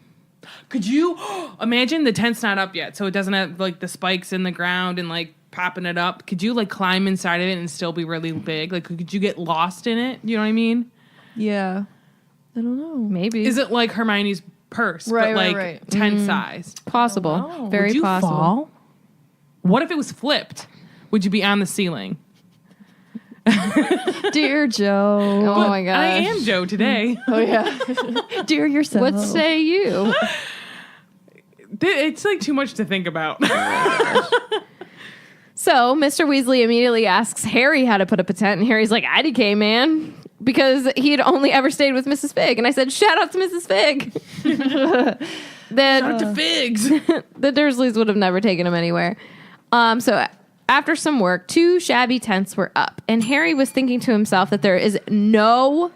Could you imagine the tent's not up yet, so it doesn't have like the spikes in the ground and like popping it up? Could you like climb inside of it and still be really big? Like, could you get lost in it? You know what I mean? Yeah. I don't know. Maybe. Is it like Hermione's purse, Right, but right, like right. tent sized? possible? Very Would you possible. fall? What if it was flipped? Would you be on the ceiling? Dear Joe. Oh my gosh. I am Joe today. Oh yeah. Dear yourself. What say you? It's like too much to think about. So Mr. Weasley immediately asks Harry how to put up a tent, and Harry's like, IDK, man. Because he had only ever stayed with Mrs. Fig. And I said, shout out to Mrs. Fig. That to figs. the Dursleys would have never taken him anywhere. So after some work, 2 shabby tents were up. And Harry was thinking to himself that there is no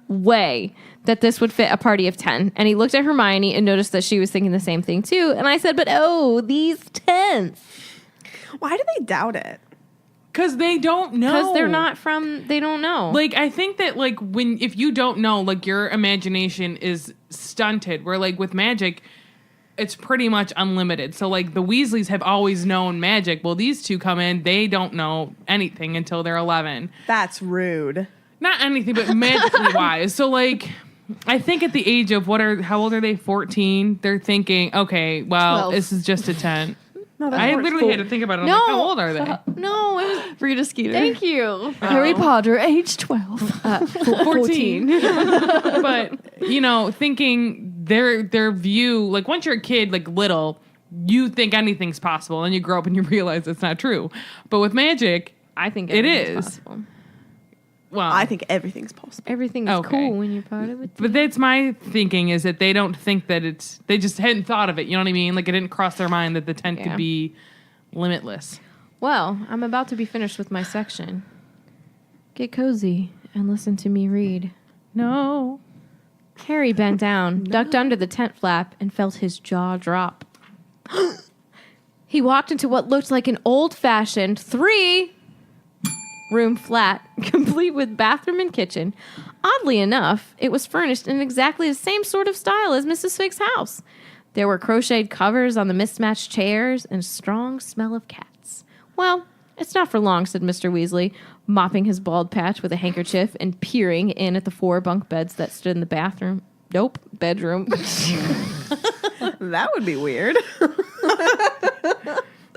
way that this would fit a party of 10. And he looked at Hermione and noticed that she was thinking the same thing too. And I said, but oh, these tents. Why do they doubt it? Because they don't know. Because they're not from, they don't know. Like, I think that, like, if you don't know, like, your imagination is stunted. Where, like, with magic, it's pretty much unlimited. So like the Weasleys have always known magic. Well, these two come in, they don't know anything until they're 11. That's rude. Not anything, but magically wise. So like, I think at the age of how old are they? 14. They're thinking, okay, well, 12. this is just a tent. No, that's I more- literally had to think about it. I'm No. like, how old are they? No, it was. Rita Skeeter. Thank you. Harry Potter, age 12. 14. But thinking their view, like once you're a kid, like little, you think anything's possible, and you grow up and you realize it's not true. But with magic, I think It everything's is. possible. well, I think everything's possible. Everything is Okay. cool when you're part of it. But that's my thinking, is that they don't think that they just hadn't thought of it. You know what I mean? Like it didn't cross their mind that the tent Yeah. could be limitless. Well, I'm about to be finished with my section. Get cozy and listen to me read. No. Harry bent down, ducked under the tent flap, and felt his jaw drop. He walked into what looked like an old-fashioned 3-room flat, complete with bathroom and kitchen. Oddly enough, it was furnished in exactly the same sort of style as Mrs. Fig's house. There were crocheted covers on the mismatched chairs and a strong smell of cats. Well, it's not for long, said Mr. Weasley, mopping his bald patch with a handkerchief and peering in at the 4 bunk beds that stood in the bathroom. Nope, bedroom. That would be weird.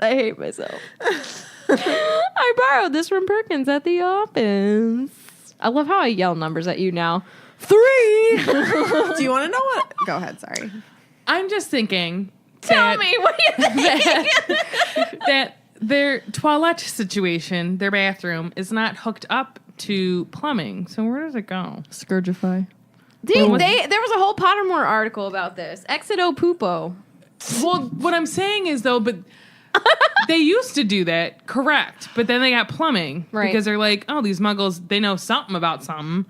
I hate myself. I borrowed this from Perkins at the office. I love how I yell numbers at you now. 3! Do you want to know what? Go ahead. Sorry. I'm just thinking. Tell me, what do you think? that their toilet situation, their bathroom, is not hooked up to plumbing. So where does it go? Scourgify. There was a whole Pottermore article about this. Exito Poopo. Well, what I'm saying is though, but they used to do that, correct? But then they got plumbing, Right. Because they're like, oh, these Muggles, they know something about something.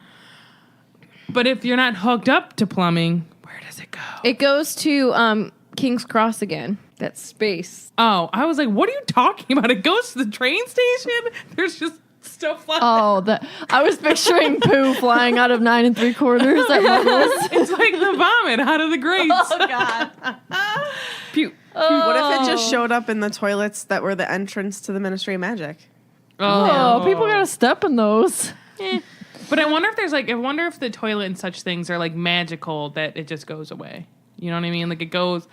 But if you're not hooked up to plumbing, where does it go? It goes to King's Cross again. That's space. Oh, I was like, what are you talking about? It goes to the train station? There's just stuff like Oh, I was picturing poo flying out of 9 3/4 at Muggles. It's like the vomit out of the grates. Oh, God. Pew. What if it just showed up in the toilets that were the entrance to the Ministry of Magic? Oh, people gotta step in those. But I wonder if the toilet and such things are like magical that it just goes away. You know what I mean? Like it goes,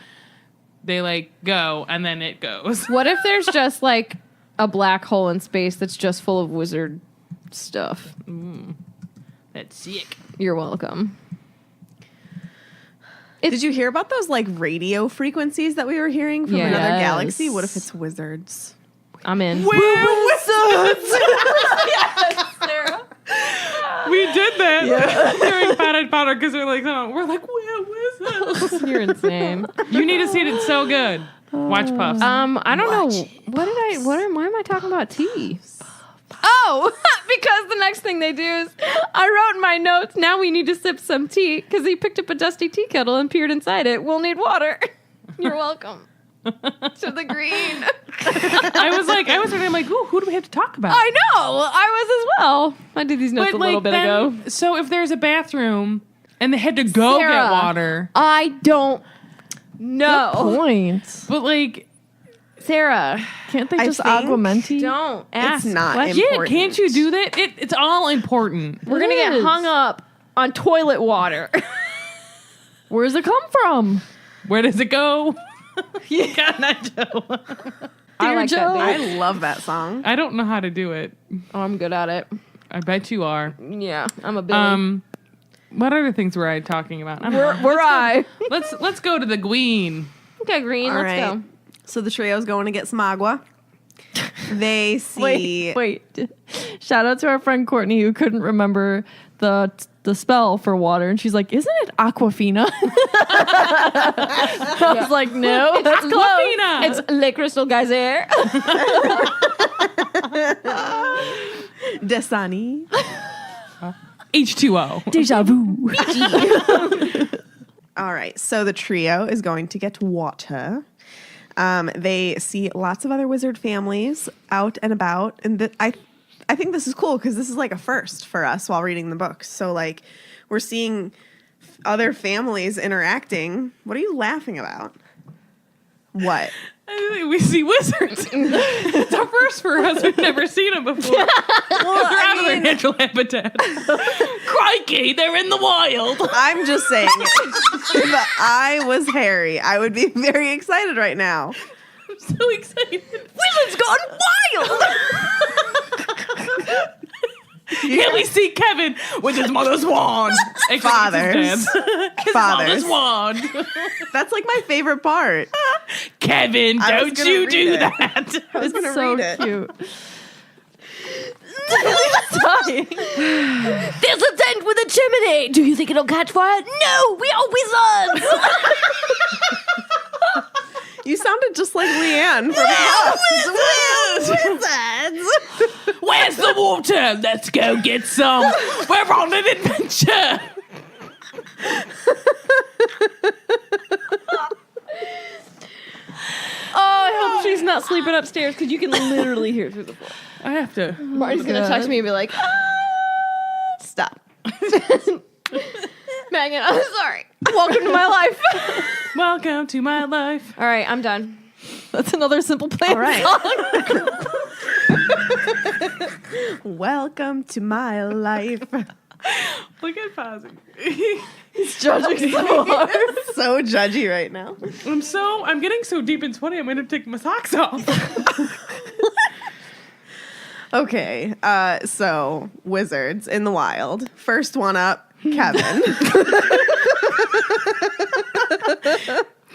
they like go and then it goes. What if there's just like a black hole in space that's just full of wizard stuff? That's sick. You're welcome. Did you hear about those like radio frequencies that we were hearing from another Yes. galaxy? What if it's wizards? I'm in. We did that during Potted Potter because we're like, we're wizards. You're insane. You need to see it. It's so good. Watch Puffs. I don't know. Why am I talking about tea? Oh, because the next thing they do is I wrote in my notes, now we need to sip some tea because he picked up a dusty tea kettle and peered inside it. We'll need water. You're welcome. To the green. I'm like, ooh, who do we have to talk about? I know. I was as well. I did these notes a little bit ago. So if there's a bathroom and they had to go Sarah. get water, I don't know. Point. but like, Sarah, Can't they I just think- augmenti? don't ask. It's not questions. yeah, important. can't you do that? It's all important. We're going to It get is. hung up on toilet water. Where does it come from? Where does it go? You got Joe. I like that. Joe. Dave. I love that song. I don't know how to do it. Oh, I'm good at it. I bet you are. Yeah, I'm a Billy. What other things were I talking about? I don't know. Where I? Let's go to the Gween. Okay, Green, All let's right. go. So the trio's going to get some agua. They see. Wait. Shout out to our friend Courtney who couldn't remember the spell for water, and she's like, "Isn't it Aquafina?" I was like, "No, that's close." Aquafina. It's Le Crystal Geyser. Dasani. H2O. Deja vu. All right. So the trio is going to get water. They see lots of other wizard families out and about, and I think this is cool because this is like a first for us while reading the books. So like we're seeing other families interacting. What are you laughing about? What? I think we see wizards. It's a first for us. We've never seen them before. They're out of their natural habitat. Crikey, they're in the wild. I'm just saying, if I was Harry, I would be very excited right now. I'm so excited. Wizards gone wild. Here we see Kevin with his mother's wand. Fathers. His mother's wand. That's like my favorite part. Kevin, I was don't gonna you read do it. that. I was going to So read it. cute. There's a tent with a chimney. Do you think it'll catch fire? No, we are wizards. You sounded just like Leanne from Wizards. Where's the water? Let's go get some. We're on an adventure. Oh, I hope she's not sleeping upstairs because you can literally hear it through the floor. I have to. Marty's gonna text me and be like, "Stop, Megan. I'm sorry. Welcome to my life." Welcome to my life. All right, I'm done. That's another Simple Plan All right. song. Welcome to my life. Look at pausing. Judging so hard. So judgy right now. I'm getting so deep and sweaty. I'm gonna take my socks off. Okay, so wizards in the wild. First one up, Kevin.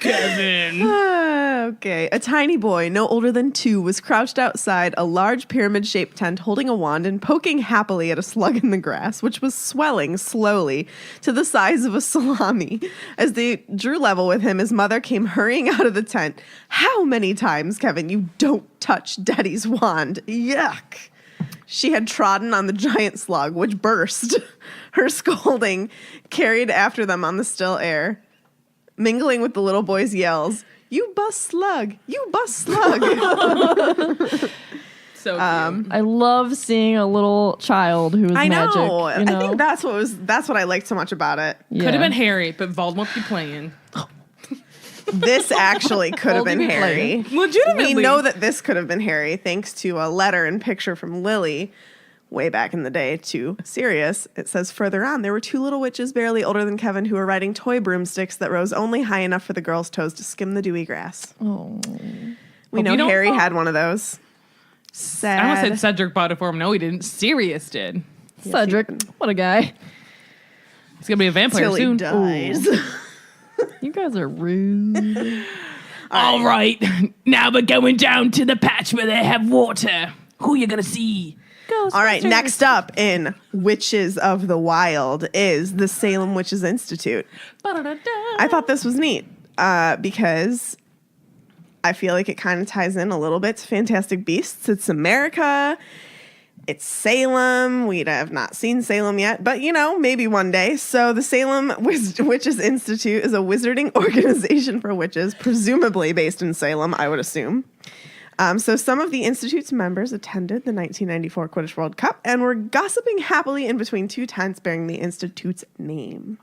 Kevin. Okay, a tiny boy, no older than 2, was crouched outside a large pyramid-shaped tent holding a wand and poking happily at a slug in the grass, which was swelling slowly to the size of a salami. As they drew level with him, his mother came hurrying out of the tent. How many times, Kevin, you don't touch Daddy's wand? Yuck. She had trodden on the giant slug, which burst. Her scolding carried after them on the still air, mingling with the little boy's yells. You bust slug! You bust slug! So cute. I love seeing a little child who is I know. magic. You know? I think that's what I liked so much about it. Yeah. Could have been Harry, but Voldemort be playing. This actually could have been Hold me Harry. Legitimately. We know that this could have been Harry thanks to a letter and picture from Lily way back in the day to Sirius. It says further on, there were 2 little witches barely older than Kevin who were riding toy broomsticks that rose only high enough for the girls' toes to skim the dewy grass. Oh. We Hope know you don't Harry fall. had one of those. Sad. I almost said Cedric bought it for him. No, he didn't. Sirius did. Cedric, what a guy. He's gonna be a vampire Till he soon. dies. You guys are rude. All right, now we're going down to the patch where they have water. Who you gonna see? All right, next up in Witches of the Wild is the Salem Witches Institute. I thought this was neat because I feel like it kind of ties in a little bit to Fantastic Beasts. It's America. It's Salem. We have not seen Salem yet, but maybe one day. So the Salem Witches Institute is a wizarding organization for witches, presumably based in Salem, I would assume. So some of the Institute's members attended the 1994 Quidditch World Cup and were gossiping happily in between 2 tents bearing the Institute's name.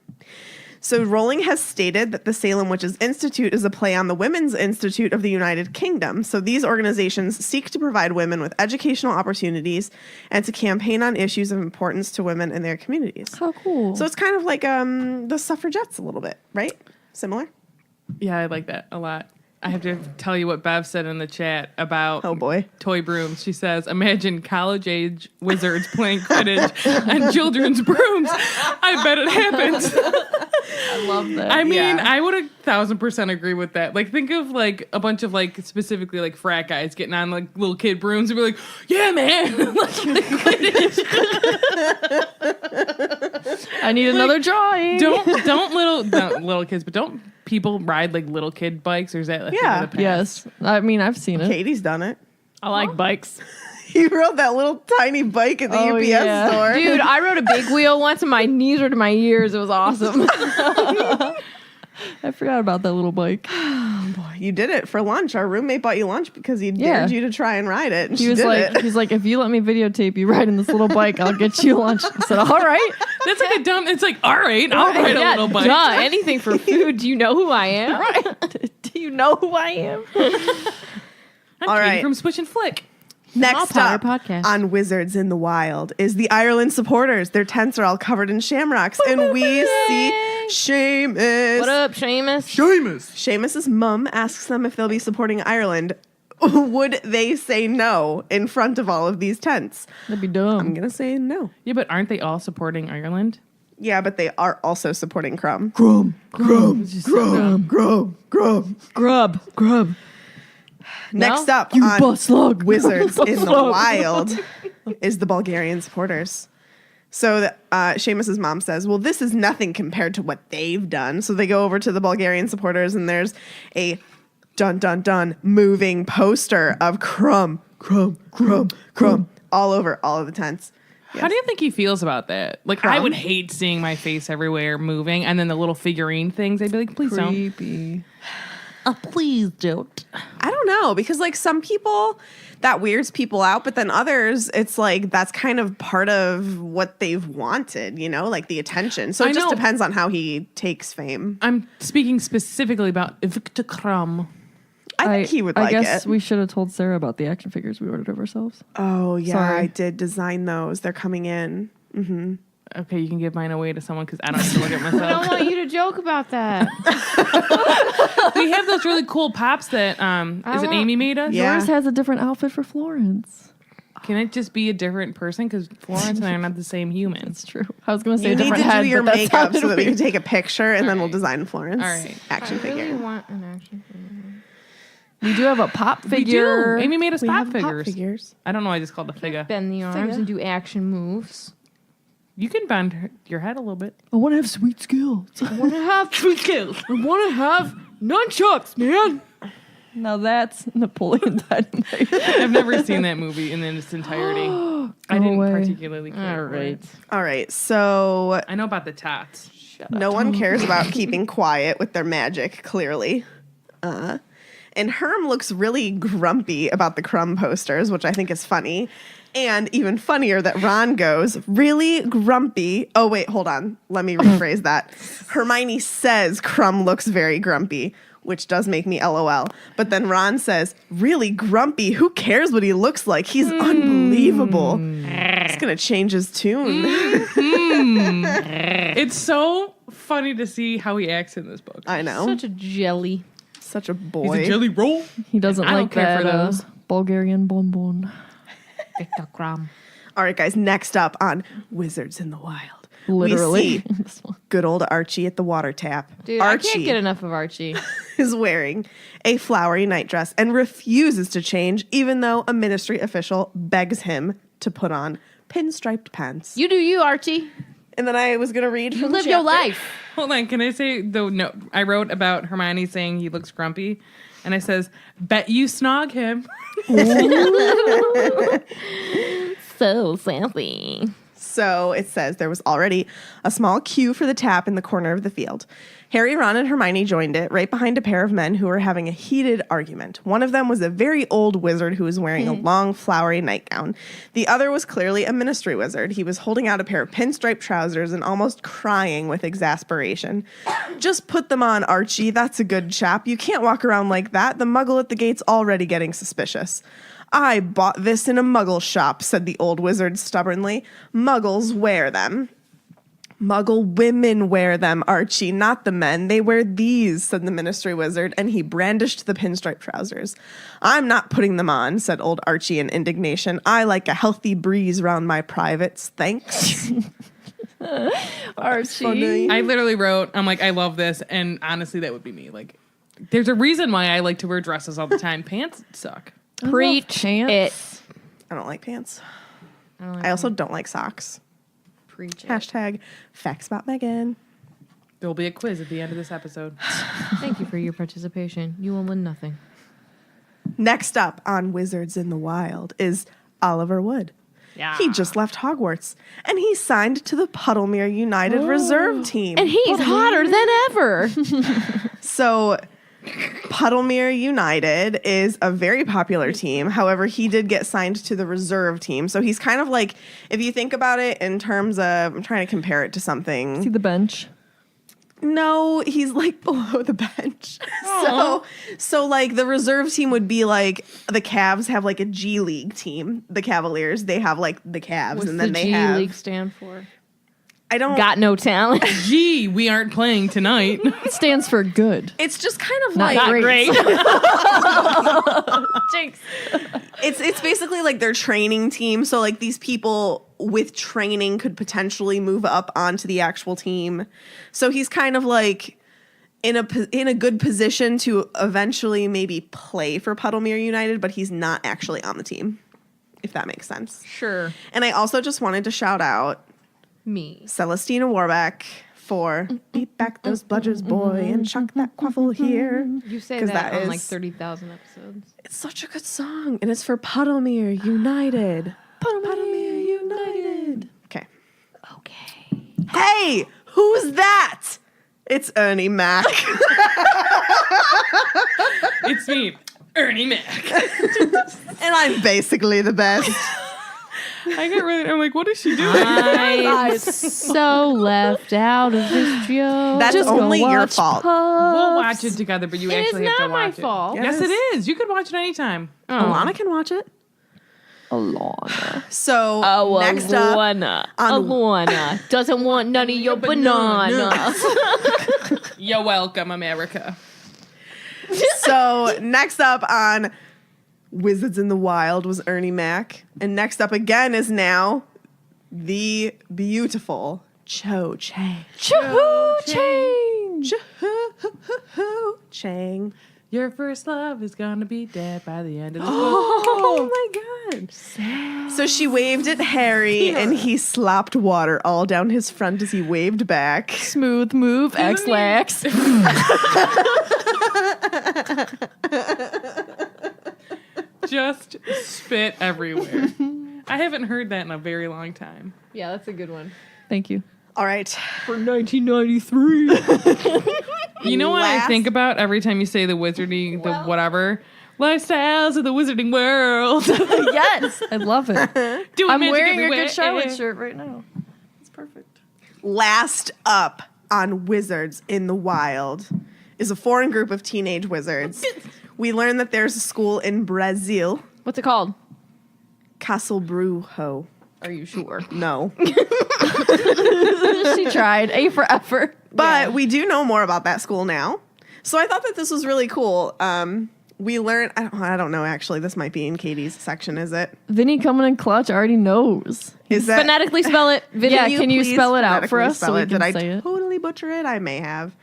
So Rowling has stated that the Salem Witches Institute is a play on the Women's Institute of the United Kingdom. So these organizations seek to provide women with educational opportunities and to campaign on issues of importance to women in their communities. How cool. So it's kind of like the suffragettes a little bit, right? Similar? Yeah, I like that a lot. I have to tell you what Bev said in the chat about Oh, boy. toy brooms. She says, imagine college-age wizards playing Quidditch on children's brooms. I bet it happens. I love that. I mean, Yeah. I would 1,000% agree with that. Like, think of like a bunch of like specifically like frat guys getting on like little kid brooms and be like, "Yeah, man, let's play Quidditch." I need another drawing. Don't little kids, but don't people ride like little kid bikes, or is that like Yeah. the past? Yes. I mean, I've seen it. Katie's done it. I like bikes. He rode that little tiny bike at the Oh, UPS yeah. store. Dude, I rode a big wheel once and my knees were to my ears. It was awesome. I forgot about that little bike. You did it for lunch. Our roommate bought you lunch because he Yeah. dared you to try and ride it. And He she was did like, it. he's like, if you let me videotape you riding this little bike, I'll get you lunch. I said, all right. That's like a it's like, all right, I'll ride a little bike. Duh, anything for food. Do you know who I am? Do you You know who I am. I'm All Katie right. from Swish and Flick. Next Power up podcast. on Wizards in the Wild is the Ireland supporters. Their tents are all covered in shamrocks, and we see Seamus. What up, Seamus? Seamus's mum asks them if they'll be supporting Ireland. Would they say no in front of all of these tents? That'd be dumb. I'm gonna say no. Yeah, but aren't they all supporting Ireland? Yeah, but they are also supporting Crumb. Grub. Next up You on bust slug. Wizards in the Slug. Wild is the Bulgarian supporters. So Seamus's mom says, well, this is nothing compared to what they've done. So they go over to the Bulgarian supporters, and there's a dun, dun, dun moving poster of Crumb all over all of the tents. How do you think he feels about that? Like, I would hate seeing my face everywhere moving, and then the little figurine things. I'd be like, please don't. Creepy. Please don't. I don't know, because like some people that weirds people out, but then others it's like that's kind of part of what they've wanted, you know, like the attention. So I it just know. depends on how he takes fame. I'm speaking specifically about Victor Krum. I think he would like I guess it. we should have told Sarah about the action figures we ordered of ourselves. Oh yeah, Sorry. I did design those. They're coming in. Okay, you can give mine away to someone because I don't have to look at I don't myself. want you to joke about that. We have those really cool pops that is it want- Amy made us? Yeah. Yours has a different outfit for Florence. Can it just be a different person? Because Florence and I are not the same human. That's true. I was going to say You a need to different head, do your but that makeup sounded so that we can weird. take a picture and then we'll design Florence All right. action I really figure. want an action figure. We do have a pop figure. We do. Amy made us We pop have pop figures. figures. I don't know. I just called the figure. Bend the arms and do action moves. You can bend your head a little bit. I want to have sweet skills. I want to have sweet skills. I want to have nunchucks, man. Now that's Napoleon Dynamite. I've never seen that movie in its entirety. I didn't way. particularly care. All for right. it. All right, so I know about the tats. no one cares about keeping quiet with their magic, clearly. And Herm looks really grumpy about the Crumb posters, which I think is funny. And even funnier that Ron goes, really grumpy. Oh, wait, hold on. Let me rephrase that. Hermione says Crumb looks very grumpy, which does make me LOL. But then Ron says, really grumpy? Who cares what he looks like? He's unbelievable. He's going to change his tune. It's so funny to see how he acts in this book. I know. Such a jelly. Such a He's boy. a jelly roll. He doesn't I don't like care that for those. Bulgarian bonbon. Victor Krum. All right, guys, next up on Wizards in the Wild. Literally. We see This one. good old Archie at the water tap. Dude, Archie I can't get enough of Archie. is wearing a flowery nightdress and refuses to change, even though a ministry official begs him to put on pinstriped pants. You do you, Archie. And then I was going to read You from the live your chapter. life. Hold on, can I say the note I wrote about Hermione saying he looks grumpy, and I says, "Bet you snog him." So sassy. So it says there was already a small queue for the tap in the corner of the field. Harry, Ron, and Hermione joined it right behind a pair of men who were having a heated argument. One of them was a very old wizard who was wearing a long, flowery nightgown. The other was clearly a ministry wizard. He was holding out a pair of pinstripe trousers and almost crying with exasperation. Just put them on, Archie. That's a good chap. You can't walk around like that. The muggle at the gate's already getting suspicious. I bought this in a muggle shop, said the old wizard stubbornly. Muggles wear them. Muggle women wear them, Archie, not the men. They wear these, said the ministry wizard, and he brandished the pinstripe trousers. I'm not putting them on, said old Archie in indignation. I like a healthy breeze round my privates, thanks. Archie. I literally wrote, I'm like, I love this, and honestly, that would be me. Like, there's a reason why I like to wear dresses all the time. Pants suck. Preach pants. it. I don't like pants. I don't like I also don't like socks. preach it. Hashtag facts about Megan. There will be a quiz at the end of this episode. Thank you for your participation. You will win nothing. Next up on Wizards in the Wild is Oliver Wood. Yeah. He just left Hogwarts, and he signed to the Puddlemere United Reserve Team. And he's hotter than ever. So Puddlemere United is a very popular team. However, he did get signed to the reserve team. So he's kind of like, if you think about it in terms of, I'm trying to compare it to something. See the bench. No, he's like below the bench. So like the reserve team would be like the Cavs have like a G League team. The Cavaliers, they have like the Cavs, What's and then the they G have. League stand for? I don't. Got no talent. Gee, we aren't playing tonight. It stands for good. It's just kind of Not like great. Jinx. it's basically like their training team. So like these people with training could potentially move up onto the actual team. So he's kind of like in a good position to eventually maybe play for Puddlemere United, but he's not actually on the team, if that makes sense. Sure. And I also just wanted to shout out Me. Celestina Warbeck for beat back those bludgers, boy, and chuck that quaffle here. You say 'Cause that, that on like is- 30,000 episodes. It's such a good song, and it's for Puddlemere United. Puddlemere United. Okay. Okay. Hey, who's that? It's Ernie Mac. It's me, Ernie Mac. And I'm basically the best. I get really. I'm like, what is she doing? I'm so left out of this joke. That's Just go only your watch fault. We'll watch it together, but you It is actually have to not my watch it. fault. Yes, Yes. it is. You could watch it anytime. Alana can watch it. Alana. So Oh, next up, Alana doesn't want none of your banana. You're welcome, America. so next up on Wizards in the Wild was Ernie Mac, and next up again is now the beautiful Cho Chang. Choo change. Cho Chang. Your first love is gonna be dead by the end of the book. Oh my god. So she waved at Harry and he slopped water all down his front as he waved back. Smooth move. X-lax. Just spit everywhere. I haven't heard that in a very long time. Yeah, that's a good one. Thank you. All right. For 1993. You know what I Last- think about every time you say the wizarding, the whatever? Lifestyles of the wizarding world. Yes. I love it. Doing I'm magic wearing a everywhere. Good Charlotte shirt right now. It's perfect. Last up on Wizards in the Wild is a foreign group of teenage wizards. We learn that there's a school in Brazil, What's it called? Castle Brujo. Are you sure? No. She tried. A for effort. But we do know more about that school now. So I thought that this was really cool. We learned, I don't know, actually. This might be in Katie's section, is it? Vinny coming in clutch already knows. Is that? Phonetically spell it. Yeah, can you please spell it out for phonetically us so spell we it? can Did say I it? totally butcher it? I may have.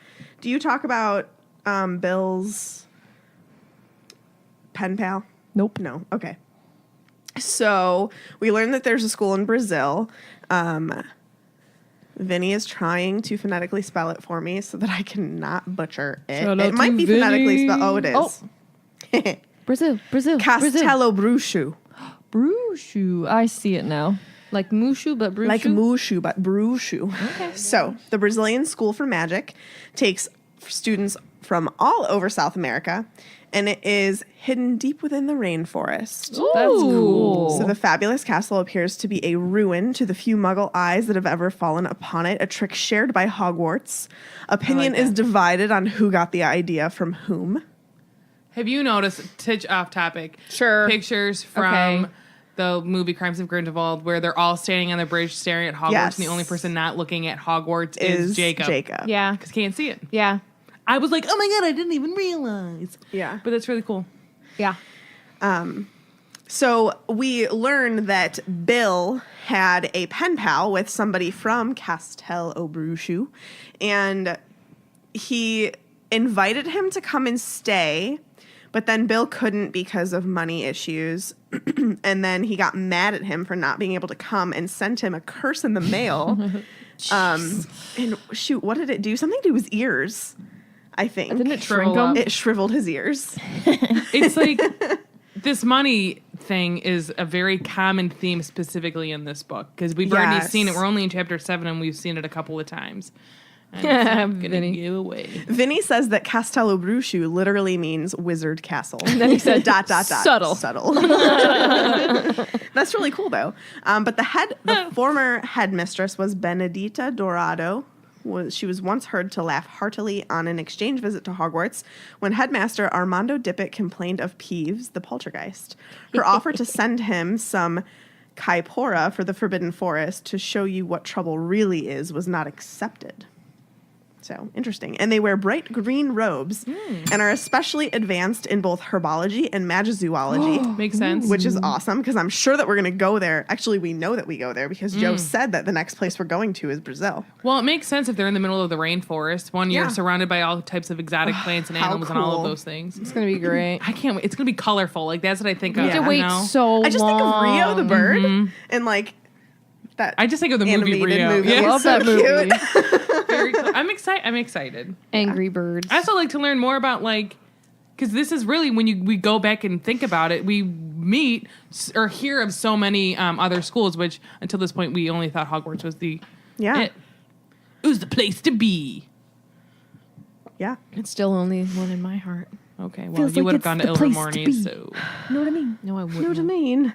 Do you talk about Bill's pen pal? Nope. No. Okay. So we learned that there's a school in Brazil. Vinny is trying to phonetically spell it for me so that I cannot butcher it. Shout out It might to be Vinny. phonetically spelled. Oh, it is. Oh. Brazil. Brazil. Castello Bruxu. Brushu. I see it now. Like Mushu, but Brushu? Like Mushu, but Bruxu. Okay. So the Brazilian School for Magic takes students from all over South America, and it is hidden deep within the rainforest. That's cool. So the fabulous castle appears to be a ruin to the few Muggle eyes that have ever fallen upon it, a trick shared by Hogwarts. Opinion is divided on who got the idea from whom. Have you noticed, Titch off topic, Sure. pictures from the movie Crimes of Grindelwald where they're all standing on the bridge staring at Hogwarts Yes. and the only person not looking at Hogwarts is Jacob. Yeah. Because can't see it. Yeah. I was like, oh my god, I didn't even realize. Yeah. But that's really cool. Yeah. So we learn that Bill had a pen pal with somebody from Castel O'Brushu, and he invited him to come and stay, but then Bill couldn't because of money issues. And then he got mad at him for not being able to come and sent him a curse in the mail. And shoot, what did it do? Something to do his ears, I think. Didn't it shrink him? It shriveled his ears. It's like this money thing is a very common theme specifically in this book because we've already Yes. seen it. We're only in chapter 7 and we've seen it a couple of times. And it's not gonna Vinny. give away. Vinny says that Castello Brushu literally means wizard castle. And then he said, dot. subtle. Subtle. That's really cool though. But the former headmistress was Benedita Dorado. She was once heard to laugh heartily on an exchange visit to Hogwarts when headmaster Armando Dippet complained of Peeves, the poltergeist. Her offer to send him some Kaipora for the Forbidden Forest to show you what trouble really is was not accepted. So interesting. And they wear bright green robes and are especially advanced in both herbology and magizoology. Makes sense. Which is awesome because I'm sure that we're going to go there. Actually, we know that we go there because Joe said that the next place we're going to is Brazil. Well, it makes sense if they're in the middle of the rainforest. One year Yeah. surrounded by all types of exotic plants and How animals and all of cool. those things. It's gonna be great. I can't wait. It's going to be colorful. Like, that's what I think of. You have to you wait know? so I just think of Rio the bird and like that. I just think of the movie animated Rio. movie. Yeah. Love so that movie. cute. Very cool. I'm excited. Angry Birds. I also like to learn more about, like, because this is really when we go back and think about it, we meet or hear of so many other schools, which until this point we only thought Hogwarts was the it was the place to be. Yeah. It's still only one in my heart. Okay, well, Feels you like would have it's gone to the place to Ilvermorny, be. so You know what I mean? No, I Know wouldn't. what I mean?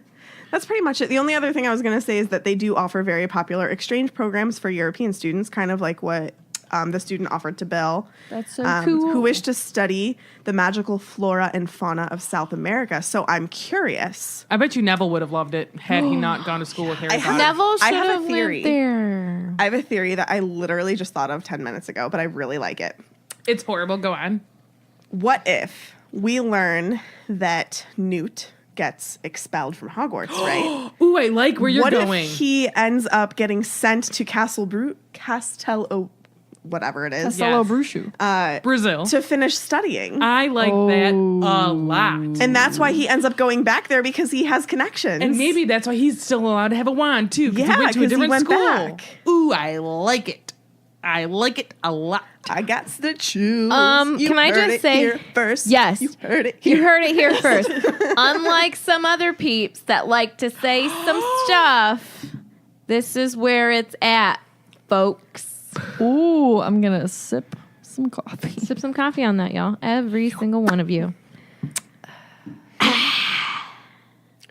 That's pretty much it. The only other thing I was going to say is that they do offer very popular exchange programs for European students, kind of like what the student offered to Bill. That's so cool. Who wish to study the magical flora and fauna of South America. So I'm curious. I bet you Neville would have loved it had he not gone to school with Harry I have- Potter. Neville I should have a have theory. lived there. I have a theory that I literally just thought of 10 minutes ago, but I really like it. It's horrible. Go on. What if we learn that Newt gets expelled from Hogwarts, right? Ooh, I like where you're What going. if he ends up getting sent to Castello, whatever it is, Castello Yes. Brushu. Brazil. to finish studying? I like that a lot. And that's why he ends up going back there because he has connections. And maybe that's why he's still allowed to have a wand too. Because Yeah, he went to a 'cause he different went school. back. Ooh, I like it. I like it a lot. I got the chills. Can I heard just it say- here first? Yes. You heard it here. You heard it here first. Unlike some other peeps that like to say some stuff, this is where it's at, folks. Ooh, I'm gonna sip some coffee. Sip some coffee on that, y'all. Every single one of you.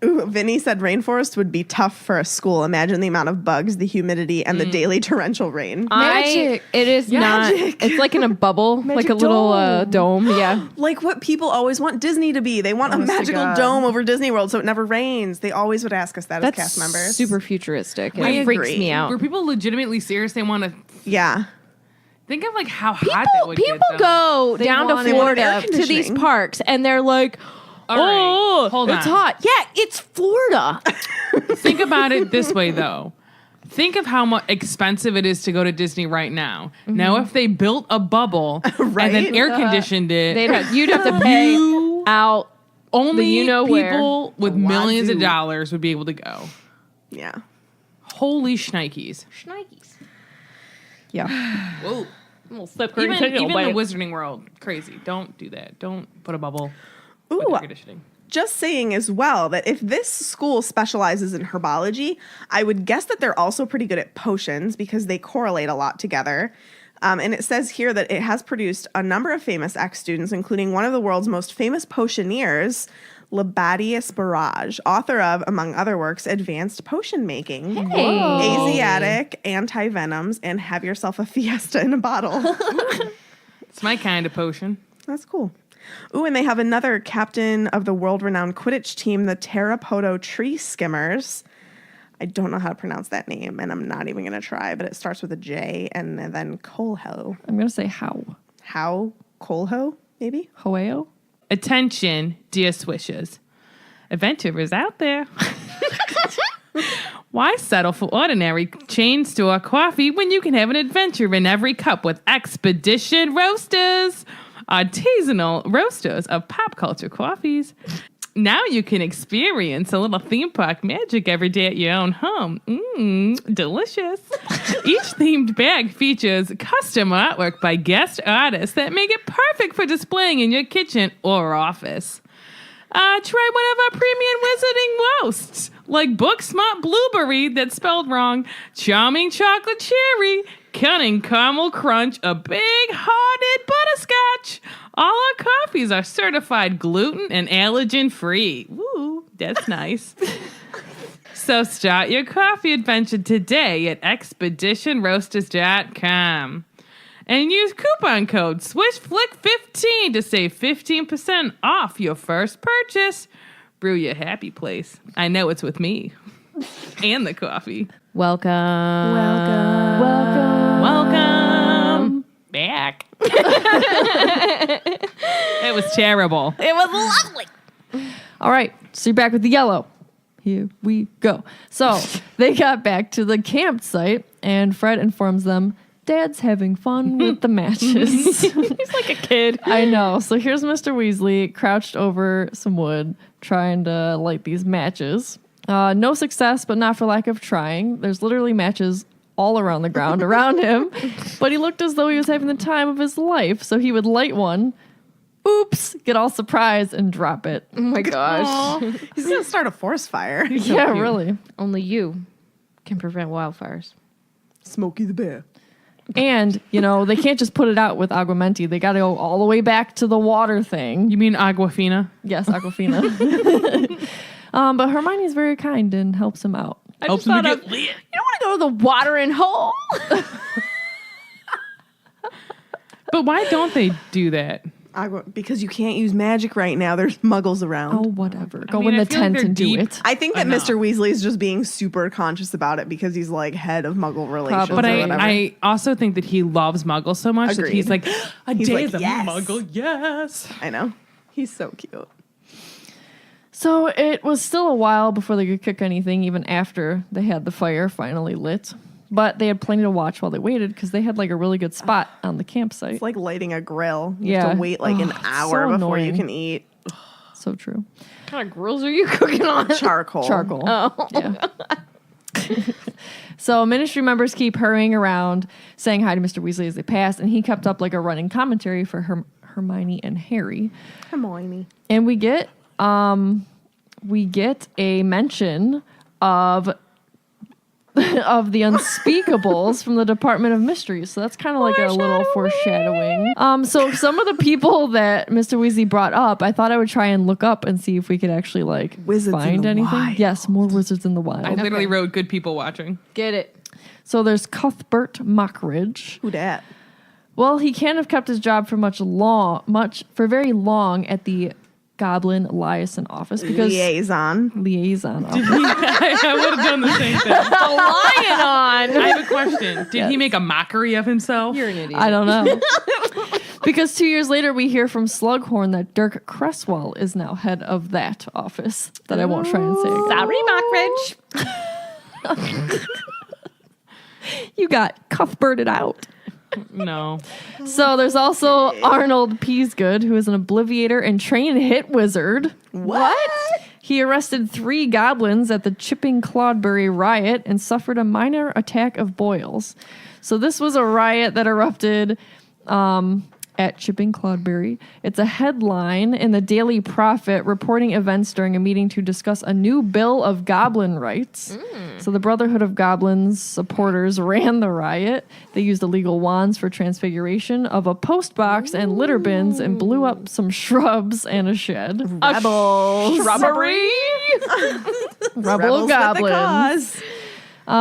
Ooh, Vinny said rainforest would be tough for a school. Imagine the amount of bugs, the humidity, and the daily torrential rain. Magic. It is Magic. not. It's like in a bubble, like Magic a little dome. Yeah. Like what people always want Disney to be. They want a Honest to magical God. dome over Disney World so it never rains. They always would ask us that That's as cast members. super futuristic. I It freaks agree. me out. Were people legitimately serious? They want to Yeah. think of like how hot that would People get. though. go down to want air Florida to these conditioning. parks and they're like, All right, oh, hold it's on. hot. Yeah, it's Florida. Think about it this way, though. Think of how much expensive it is to go to Disney right now. Now, if they built a bubble and Right? then air conditioned it, You'd have to pay You- out. only the you-know-where. people with The millions of wazoo. dollars would be able to go. Yeah. Holy shnikes. Yeah. Whoa. Slip Even the Wizarding World, crazy. Don't do that. Don't put a bubble with Ooh, air conditioning. just saying as well that if this school specializes in herbology, I would guess that they're also pretty good at potions because they correlate a lot together. And it says here that it has produced a number of famous ex-students, including one of the world's most famous potioneers, Labadius Barrage, author of, among other works, Advanced Potion Making, Asiatic, Anti-Venoms, and Have Yourself a Fiesta in a Bottle. It's my kind of potion. That's cool. Ooh, and they have another captain of the world-renowned Quidditch team, the Tarapoto Tree Skimmers. I don't know how to pronounce that name, and I'm not even going to try, but it starts with a J and then Colho. I'm gonna say how. How? Colho, maybe? Hoeo? Attention, dear swishers. Adventurers out there. Why settle for ordinary chain store coffee when you can have an adventure in every cup with Expedition Roasters, artisanal roasters of pop culture coffees? Now you can experience a little theme park magic every day at your own home. Delicious. Each themed bag features custom artwork by guest artists that make it perfect for displaying in your kitchen or office. Try one of our premium wizarding roasts, like Book Smart Blueberry, that's spelled wrong, Charming Chocolate Cherry, Cunning Caramel Crunch, a big-hearted butterscotch. All our coffees are certified gluten and allergen free. Woo, that's nice. So start your coffee adventure today at expeditionroasters.com. And use coupon code SwishFlick15 to save 15% off your first purchase. Brew your happy place. I know it's with me. And the coffee. Welcome. Welcome back. It was terrible. It was lovely. All right, so you're back with the yellow. Here we go. So they got back to the campsite, and Fred informs them, Dad's having fun with the matches. He's like a kid. I know. So here's Mr. Weasley crouched over some wood, trying to light these matches. No success, but not for lack of trying. There's literally matches all around the ground around him, but he looked as though he was having the time of his life. So he would light one, oops, get all surprised and drop it. Oh my gosh. He's going to start a forest fire. Yeah, really. Only you can prevent wildfires. Smokey the Bear. And, you know, they can't just put it out with Aguamenti. They got to go all the way back to the water thing. You mean Aquafina? Yes, Aquafina. But Hermione's very kind and helps him out. I Helps just thought him of, to get lit. you don't want to go to the watering hole. But why don't they do that? Because you can't use magic right now. There's muggles around. Oh, whatever. Go mean, in I the feel like tent they're and do deep. it. I think that Enough. Mr. Weasley is just being super conscious about it because he's like head of muggle relations. Probably. But or whatever. I also think that he loves muggles so much that Agreed. he's like, a He's day like, as a yes. muggle, yes. I know. He's so cute. So it was still a while before they could cook anything, even after they had the fire finally lit. But they had plenty to watch while they waited because they had like a really good spot on the campsite. It's like lighting a grill. You Yeah. have to wait like an Oh, hour so before you annoying. can eat. So true. What kind of grills are you cooking on? Charcoal. Charcoal. Oh. Yeah. So ministry members keep hurrying around, saying hi to Mr. Weasley as they pass, and he kept up like a running commentary for Hermione and Harry. Hermione. And we get a mention of the unspeakables from the Department of Mysteries. So that's kind of like a little foreshadowing. So some of the people that Mr. Weasley brought up, I thought I would try and look up and see if we could actually like Wizards in find the anything. Wild. Yes, more Wizards in the Wild. I literally wrote good people watching. Get it. So there's Cuthbert Mockridge. Who dat? Well, he can't have kept his job for for very long at the Goblin Liaison office because Liaison. office. I would have done the same thing. Lion on. I have a question. Did Yes. he make a mockery of himself? You're an idiot. I don't know. Because 2 years later, we hear from Slughorn that Dirk Cresswell is now head of that office. That I won't try and say again. Sorry, Mockridge. You got Cuthberted out. No. So there's also Arnold Peasgood, who is an obliviator and trained hit wizard. What? He arrested 3 goblins at the Chipping Clodbury riot and suffered a minor attack of boils. So this was a riot that erupted at Chipping Clodbury. It's a headline in the Daily Prophet reporting events during a meeting to discuss a new bill of goblin rights. So the Brotherhood of Goblins supporters ran the riot. They used illegal wands for transfiguration of a post box and litter bins and blew up some shrubs and a shed. Rebels. Shrubbery. Rebel Rebels with the goblins. cause.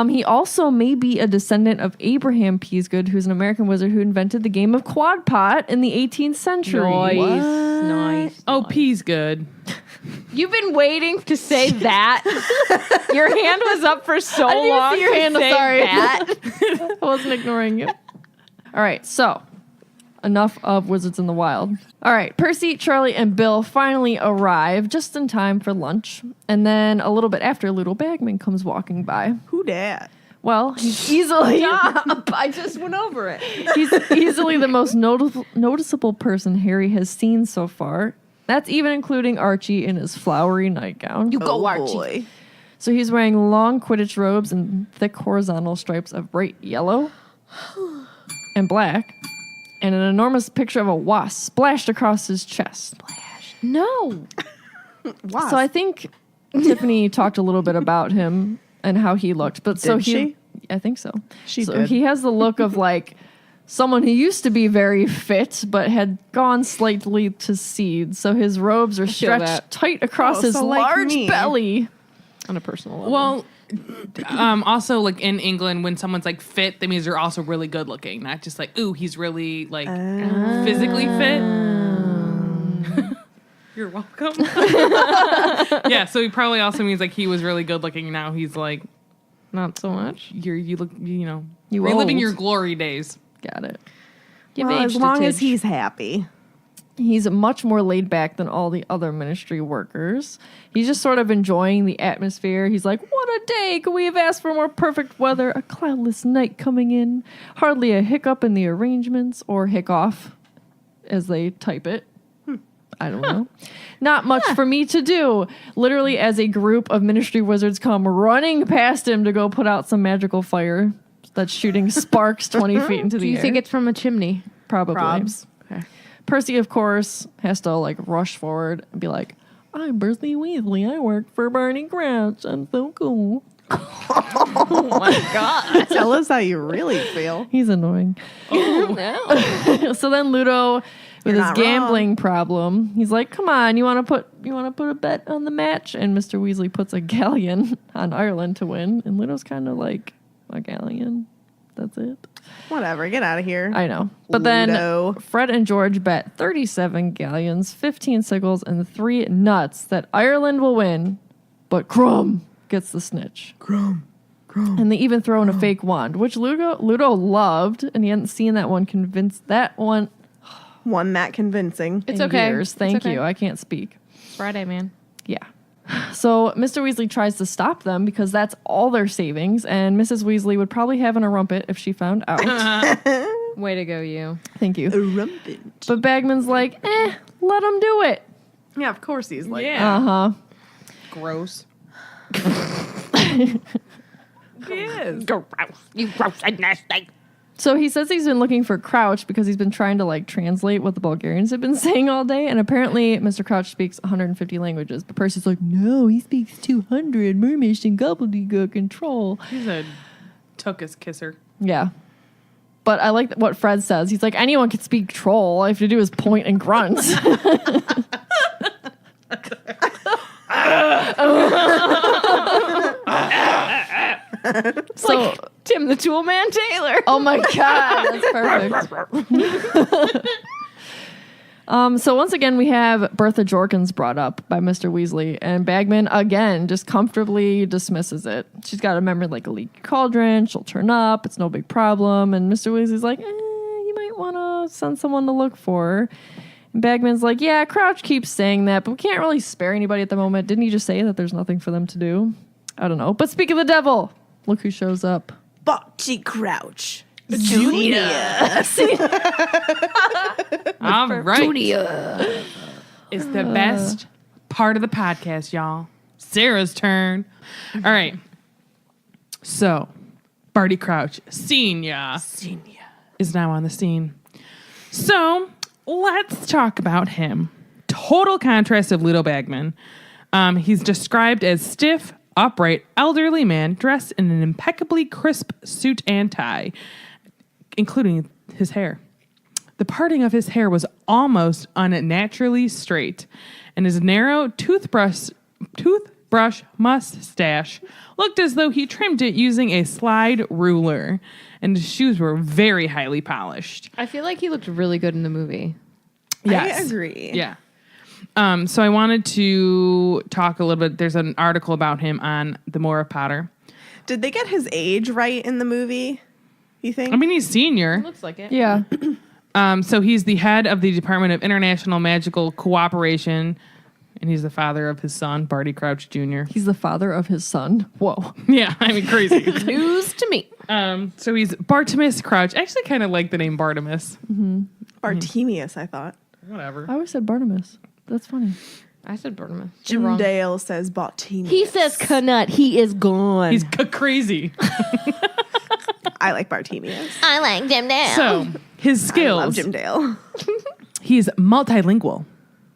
He also may be a descendant of Abraham Peasgood, who's an American wizard who invented the game of quad pot in the 18th century. Nice. Oh, P's good. You've been waiting to say that. Your hand was up for so didn't even long. see your to hand, say sorry. that. I wasn't ignoring you. All right, so enough of Wizards in the Wild. All right, Percy, Charlie, and Bill finally arrive just in time for lunch. And then a little bit after, Little Bagman comes walking by. Who dat? Well, he's easily I just went over it. he's easily the most noticeable person Harry has seen so far. That's even including Archie in his flowery nightgown. You go, Oh, Archie. boy. So he's wearing long Quidditch robes and thick horizontal stripes of bright yellow and black, and an enormous picture of a wasp splashed across his chest. No. Wasp. So I think Tiffany talked a little bit about him and how he looked, but so Did he, she? I think so. She so did. he has the look of like someone who used to be very fit but had gone slightly to seed. So his robes are feel stretched that. tight across Oh, his so like large me. belly. on a personal level. Well, also like in England, when someone's like fit, that means they're also really good looking, not just like, ooh, he's really like physically fit. You're welcome. Yeah, so he probably also means like he was really good looking. Now he's like, not so much. you look, You reliving old. your glory days. Got it. Well, age as to long as Tidge. he's happy. He's much more laid back than all the other ministry workers. He's just sort of enjoying the atmosphere. He's like, what a day. Could we have asked for more perfect weather? A cloudless night coming in. Hardly a hiccup in the arrangements, or hiccough, as they type it. I don't know. Not much for me to do. Literally, as a group of ministry wizards come running past him to go put out some magical fire that's shooting sparks 20 feet into the Do you air. think it's from a chimney? Probably. Probs. Okay. Percy, of course, has to like rush forward and be like, I'm Percy Weasley. I work for Barney Crouch. I'm so cool. Oh my god. Tell us how you really feel. He's annoying. No. So then Ludo, with You're his not gambling problem, he's like, come on, you want to put a bet on the match? And Mr. Weasley puts a galleon on Ireland to win. And Ludo's kind of like, a galleon? That's it? Whatever, get out of here. I know. But then Ludo. Fred and George bet 37 galleons, 15 sickles, and 3 nuts that Ireland will win, but Crumb gets the snitch. Crumb. And they even throw in a fake wand, which Ludo loved, and he hadn't seen that one convinced that one One that convincing. It's in okay. years. It's Thank okay. you. I can't speak. Friday, man. Yeah. So Mr. Weasley tries to stop them because that's all their savings, and Mrs. Weasley would probably have in a rumpet if she found out. Way to go, you. Thank you. Rumpant. But Bagman's like, let him do it. Yeah, of course he's like, Yeah. Uh-huh. Gross. he is. Gross. You gross and nasty. So he says he's been looking for Crouch because he's been trying to like translate what the Bulgarians have been saying all day. And apparently Mr. Crouch speaks 150 languages. But Percy's like, no, he speaks 200. Mermish and gobbledygook and troll. He's a tuckus kisser. Yeah. But I like what Fred says. He's like, anyone can speak troll. All I have to do is point and grunt. It's like Tim the Tool Man Taylor. Oh my God, that's perfect. So once again, we have Bertha Jorkins brought up by Mr. Weasley, and Bagman again just comfortably dismisses it. She's got a memory like a leaky cauldron. She'll turn up. It's no big problem. And Mr. Weasley's like, you might want to send someone to look for her. And Bagman's like, yeah, Crouch keeps saying that, but we can't really spare anybody at the moment. Didn't he just say that there's nothing for them to do? I don't know. But speak of the devil, look who shows up. Barty Crouch. Junior. All right. It's the best part of the podcast, y'all. Sarah's turn. All right. So, Barty Crouch, Senior, is now on the scene. So, let's talk about him. Total contrast of Ludo Bagman. He's described as stiff, upright, elderly man dressed in an impeccably crisp suit and tie, including his hair. The parting of his hair was almost unnaturally straight, and his narrow toothbrush mustache looked as though he trimmed it using a slide ruler, and his shoes were very highly polished. I feel like he looked really good in the movie. Yes. I agree. Yeah. So I wanted to talk a little bit. There's an article about him on the More of Potter. Did they get his age right in the movie? You think? I mean, he's senior. Looks like it. Yeah. So he's the head of the Department of International Magical Cooperation, and he's the father of his son, Barty Crouch Jr. He's the father of his son. Whoa. Yeah, I mean, crazy. News to me. So he's Bartimus Crouch. I actually kind of like the name Bartimus. Bartemius, I thought. Whatever. I always said Bartimus. That's funny. I said Bartimus. Jim Dale says Bartemius. He says Canut. He is gone. He's crazy. I like Bartemius. I like Jim Dale. So his I skills. love Jim Dale. He's multilingual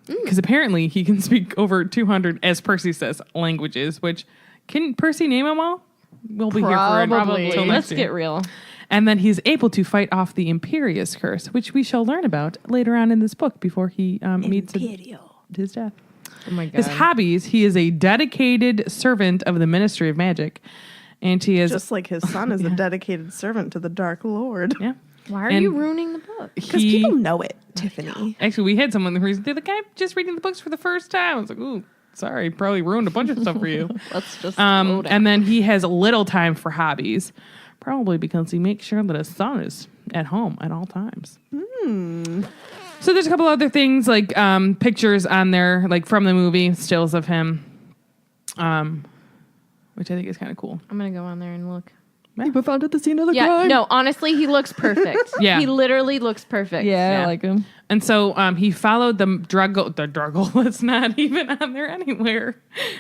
because apparently he can speak over 200, as Percy says, languages. Which can Percy name them all? We'll be here for Probably. until Let's next get year. real. And then he's able to fight off the Imperious Curse, which we shall learn about later on in this book before he meets his death. Oh my God. His hobbies, he is a dedicated servant of the Ministry of Magic. And he is... Just like his son is a dedicated servant to the Dark Lord. Yeah. Why are And you ruining the book? Because people know it, Tiffany. Actually, we had someone recently, like, I'm just reading the books for the first time. I was like, ooh, sorry, probably ruined a bunch of stuff for you. Let's just slow down. And then he has little time for hobbies, probably because he makes sure that his son is at home at all times. So there's a couple other things, like pictures on there, like from the movie, stills of him, which I think is kind of cool. I'm going to go on there and look. People found at the scene of the Yeah, crime. no, honestly, he looks perfect. Yeah. He literally looks perfect. Yeah, Yeah. I like him. And so he followed the druggle, that's not even on there anywhere.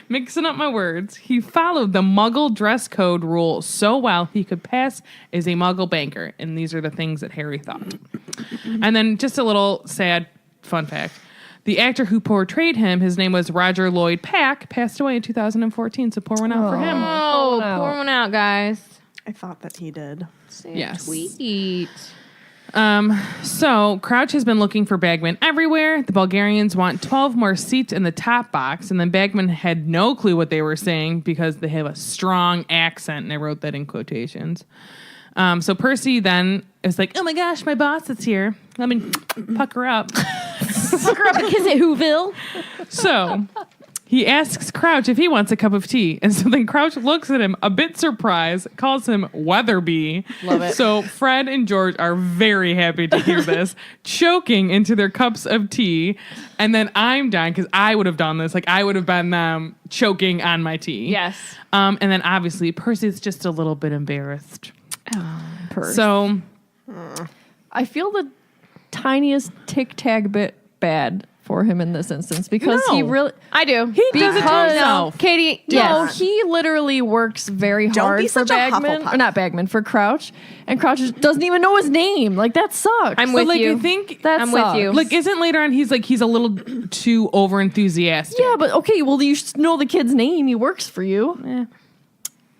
Mixing up my words. He followed the Muggle dress code rule so well he could pass as a Muggle banker. And these are the things that Harry thought. And then just a little sad fun fact. The actor who portrayed him, his name was Roger Lloyd Pack, passed away in 2014. So pour one out for him. Oh, Wow. pour one out, guys. I thought that he did. Yes. Sweet. So Crouch has been looking for Bagman everywhere. The Bulgarians want 12 more seats in the top box, and then Bagman had no clue what they were saying because they have a strong accent, and I wrote that in quotations. So Percy then is like, "Oh my gosh, my boss is here. Let me pucker up." Pucker up and kiss it, Whoville. So he asks Crouch if he wants a cup of tea. And so then Crouch looks at him a bit surprised, calls him Weatherby. Love it. So Fred and George are very happy to hear this, choking into their cups of tea. And then I'm dying because I would have done this. Like, I would have been them choking on my tea. Yes. And then obviously Percy's just a little bit embarrassed. Percy. So I feel the tiniest tic-tac bit bad for him in this instance because he No. really... I do. he does it to Because- himself. Katie, No, yes. he literally works very Don't hard be for such a Bagman. Hufflepuff. Or not Bagman, for Crouch. And Crouch doesn't even know his name. Like, that sucks. I'm But with like, you. I think That I'm with sucks. you. like, isn't later on he's a little too over enthusiastic? Yeah, but okay, well, you should know the kid's name. He works for you. Eh.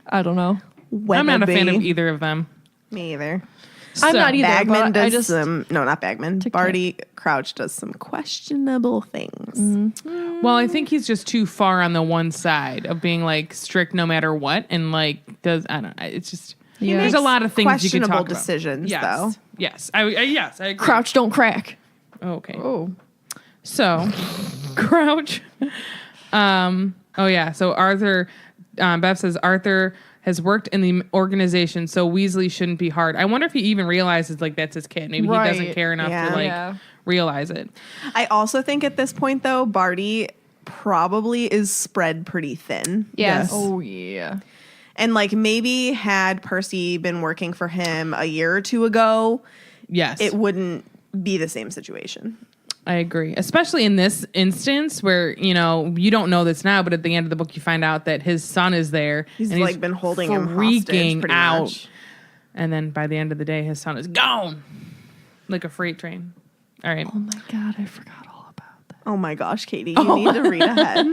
I don't know. I'm not a fan of Weatherby. either of them. Me either. I'm So- not either. Bagman but I does just some. No, not Bagman. Tic-tac. Barty Crouch does some questionable things. Well, I think he's just too far on the one side of being like strict no matter what, and like does I don't. It's just Yeah. there's a lot of things you could Questionable talk about. decisions, Yes, though. yes, I agree. Crouch don't crack. Okay, Oh, so Crouch. Oh yeah. So Arthur. Bev says Arthur has worked in the organization, so Weasley shouldn't be hard. I wonder if he even realizes like that's his kid. Maybe he doesn't Right. care enough Yeah. to like Yeah. realize it. I also think at this point, though, Barty probably is spread pretty thin. Yes. oh yeah. And like maybe had Percy been working for him a year or two ago, Yes, it wouldn't be the same situation. I agree, especially in this instance where you don't know this now, but at the end of the book you find out that his son is there. He's and like been holding him hostage freaking pretty out, much. and then by the end of the day, his son is gone like a freight train. All right, Oh my god, I forgot all about that. Oh my gosh, Katie, you need to read ahead.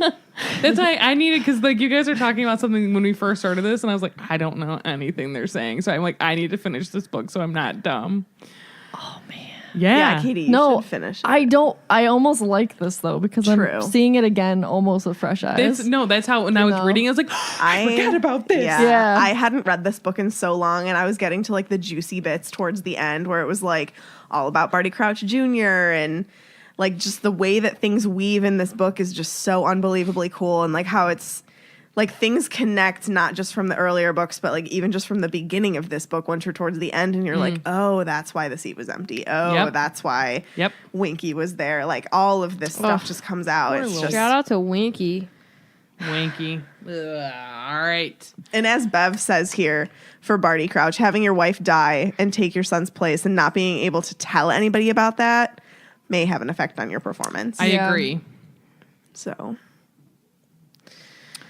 that's why I needed because like you guys are talking about something when we first started this, and I was like, I don't know anything they're saying, so I'm like, I need to finish this book so I'm not dumb. Oh man. Yeah, Yeah, Katie, you No, should finish it. I almost like this though because True. I'm seeing it again almost with fresh eyes. That's how when I was know. reading, I was like, I forgot about this. Yeah. I hadn't read this book in so long, and I was getting to like the juicy bits towards the end where it was like all about Barty Crouch Jr. and like just the way that things weave in this book is just so unbelievably cool, and like how it's like things connect not just from the earlier books, but like even just from the beginning of this book once you're towards the end and you're like, oh, that's why the seat was empty. Oh, Yep. that's why Yep. Winky was there. Like all of this stuff just comes out. It's just Shout out to Winky. Wanky. Ugh, all right. And as Bev says here, for Barty Crouch, having your wife die and take your son's place and not being able to tell anybody about that may have an effect on your performance. I Yeah. agree. So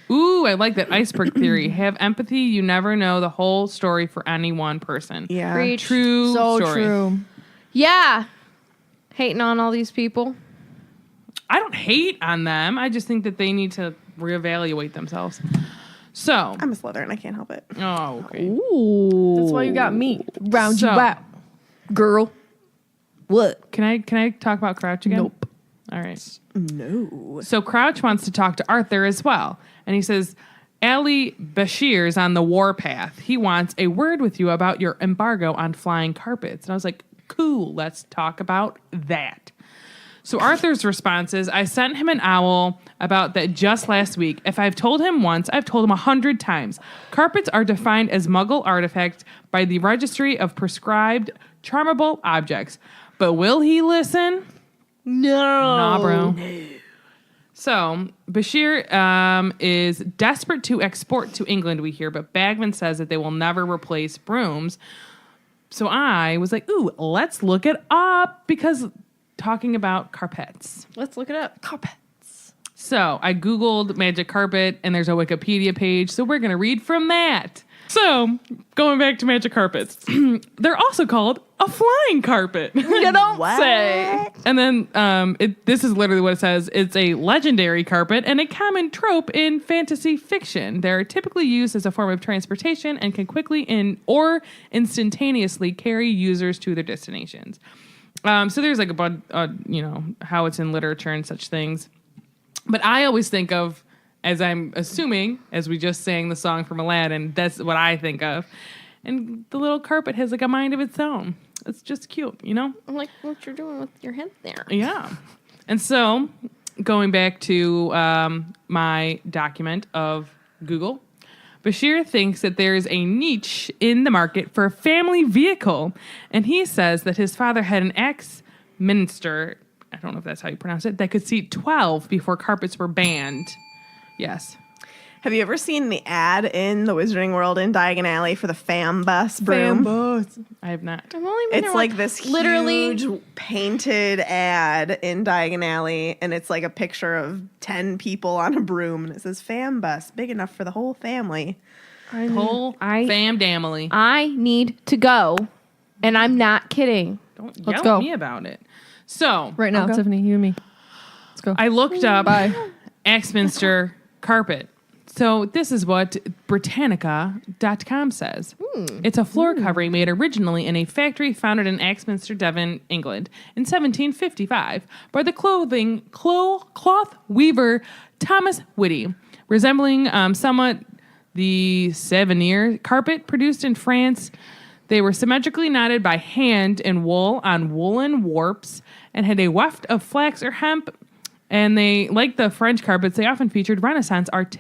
Ooh, I like that iceberg theory. Have empathy. You never know the whole story for any one person. yeah. Preach. True so story. true. Yeah. Hating on all these people. I don't hate on them. I just think that they need to reevaluate themselves. So, I'm a Slytherin. I can't help it. oh, okay. Ooh. That's why you got me. Round So- you out. Girl. What? Can I talk about Crouch again? Nope. All right. No. So Crouch wants to talk to Arthur as well. And he says, Ali Bashir's on the warpath. He wants a word with you about your embargo on flying carpets. And I was like, cool, let's talk about that. So Arthur's response is, I sent him an owl about that just last week. If I've told him once, I've told him 100 times. Carpets are defined as Muggle artifacts by the Registry of Prescribed Charmable Objects. But will he listen? No. Nah, bro. No. So Bashir is desperate to export to England, we hear, but Bagman says that they will never replace brooms. So I was like, ooh, let's look it up, because talking about carpets. Let's look it up. Carpets. So I Googled magic carpet, and there's a Wikipedia page, so we're going to read from that. So, going back to magic carpets, they're also called a flying carpet. You don't say. And then this is literally what it says. It's a legendary carpet and a common trope in fantasy fiction. They're typically used as a form of transportation and can quickly or instantaneously carry users to their destinations. So there's like a bunch, how it's in literature and such things. But I always think of, as I'm assuming, as we just sang the song from Aladdin, that's what I think of. And the little carpet has like a mind of its own. It's just cute, you know? I like what you're doing with your head there. Yeah. And so, going back to my document of Google, Bashir thinks that there is a niche in the market for a family vehicle. And he says that his father had an ex-minister, I don't know if that's how you pronounce it, that could seat 12 before carpets were banned. Yes. Have you ever seen the ad in the Wizarding World in Diagon Alley for the Fam Bus broom? I have not. I've only been It's there like once. this Literally. huge painted ad in Diagon Alley, and it's like a picture of 10 people on a broom, and it says Fam Bus, big enough for the whole family. Whole fam-damily. I need to go, and I'm not kidding. Don't Let's yell go. at me about it. So, Right now, Tiffany, you and me. Let's go. I looked up Bye. Axminster carpet. So this is what Britannica.com says. It's a floor covering made originally in a factory founded in Axminster, Devon, England in 1755 by the cloth weaver Thomas Whitty, resembling somewhat the Savonier carpet produced in France. They were symmetrically knotted by hand in wool on woolen warps and had a weft of flax or hemp. And they, like the French carpets, they often featured Renaissance art.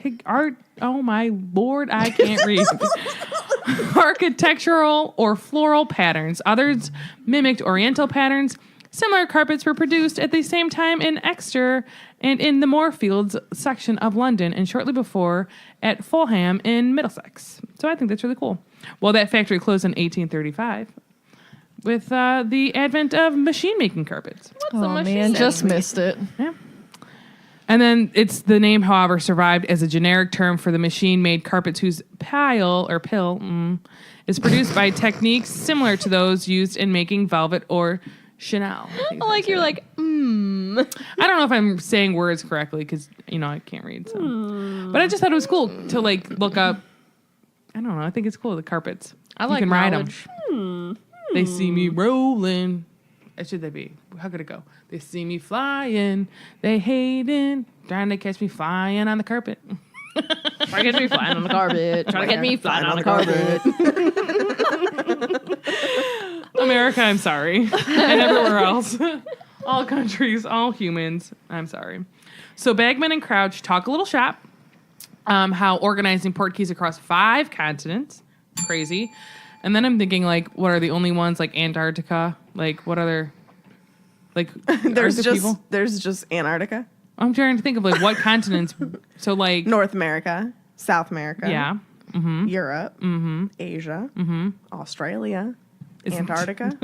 Oh my Lord, I can't read. Architectural or floral patterns. Others mimicked Oriental patterns. Similar carpets were produced at the same time in Exeter and in the Moorfields section of London, and shortly before at Fulham in Middlesex. So I think that's really cool. Well, that factory closed in 1835 with the advent of machine-making carpets. Oh, man, just missed it. Yeah. And then it's the name, however, survived as a generic term for the machine-made carpets whose pill is produced by techniques similar to those used in making velvet or Chanel. I like you're like, I don't know if I'm saying words correctly because, I can't read. So. But I just thought it was cool to, look up. I don't know. I think it's cool, the carpets. I like you can ride knowledge. them. They see me rolling. Should they be? How could it go? They see me flying. They hating. Trying to catch me flying on the carpet. Try to get me flying on the carpet. Try to get me flying on the carpet. America, I'm sorry. And everywhere else. All countries, all humans, I'm sorry. So Bagman and Crouch talk a little shop. How organizing port keys across 5 continents. Crazy. And then I'm thinking, what are the only ones, Antarctica? What other, There's people? just Antarctica, I'm trying to think of, what continents. So, North America, South America, yeah. Mm-hmm. Europe, Asia, Australia, Antarctica.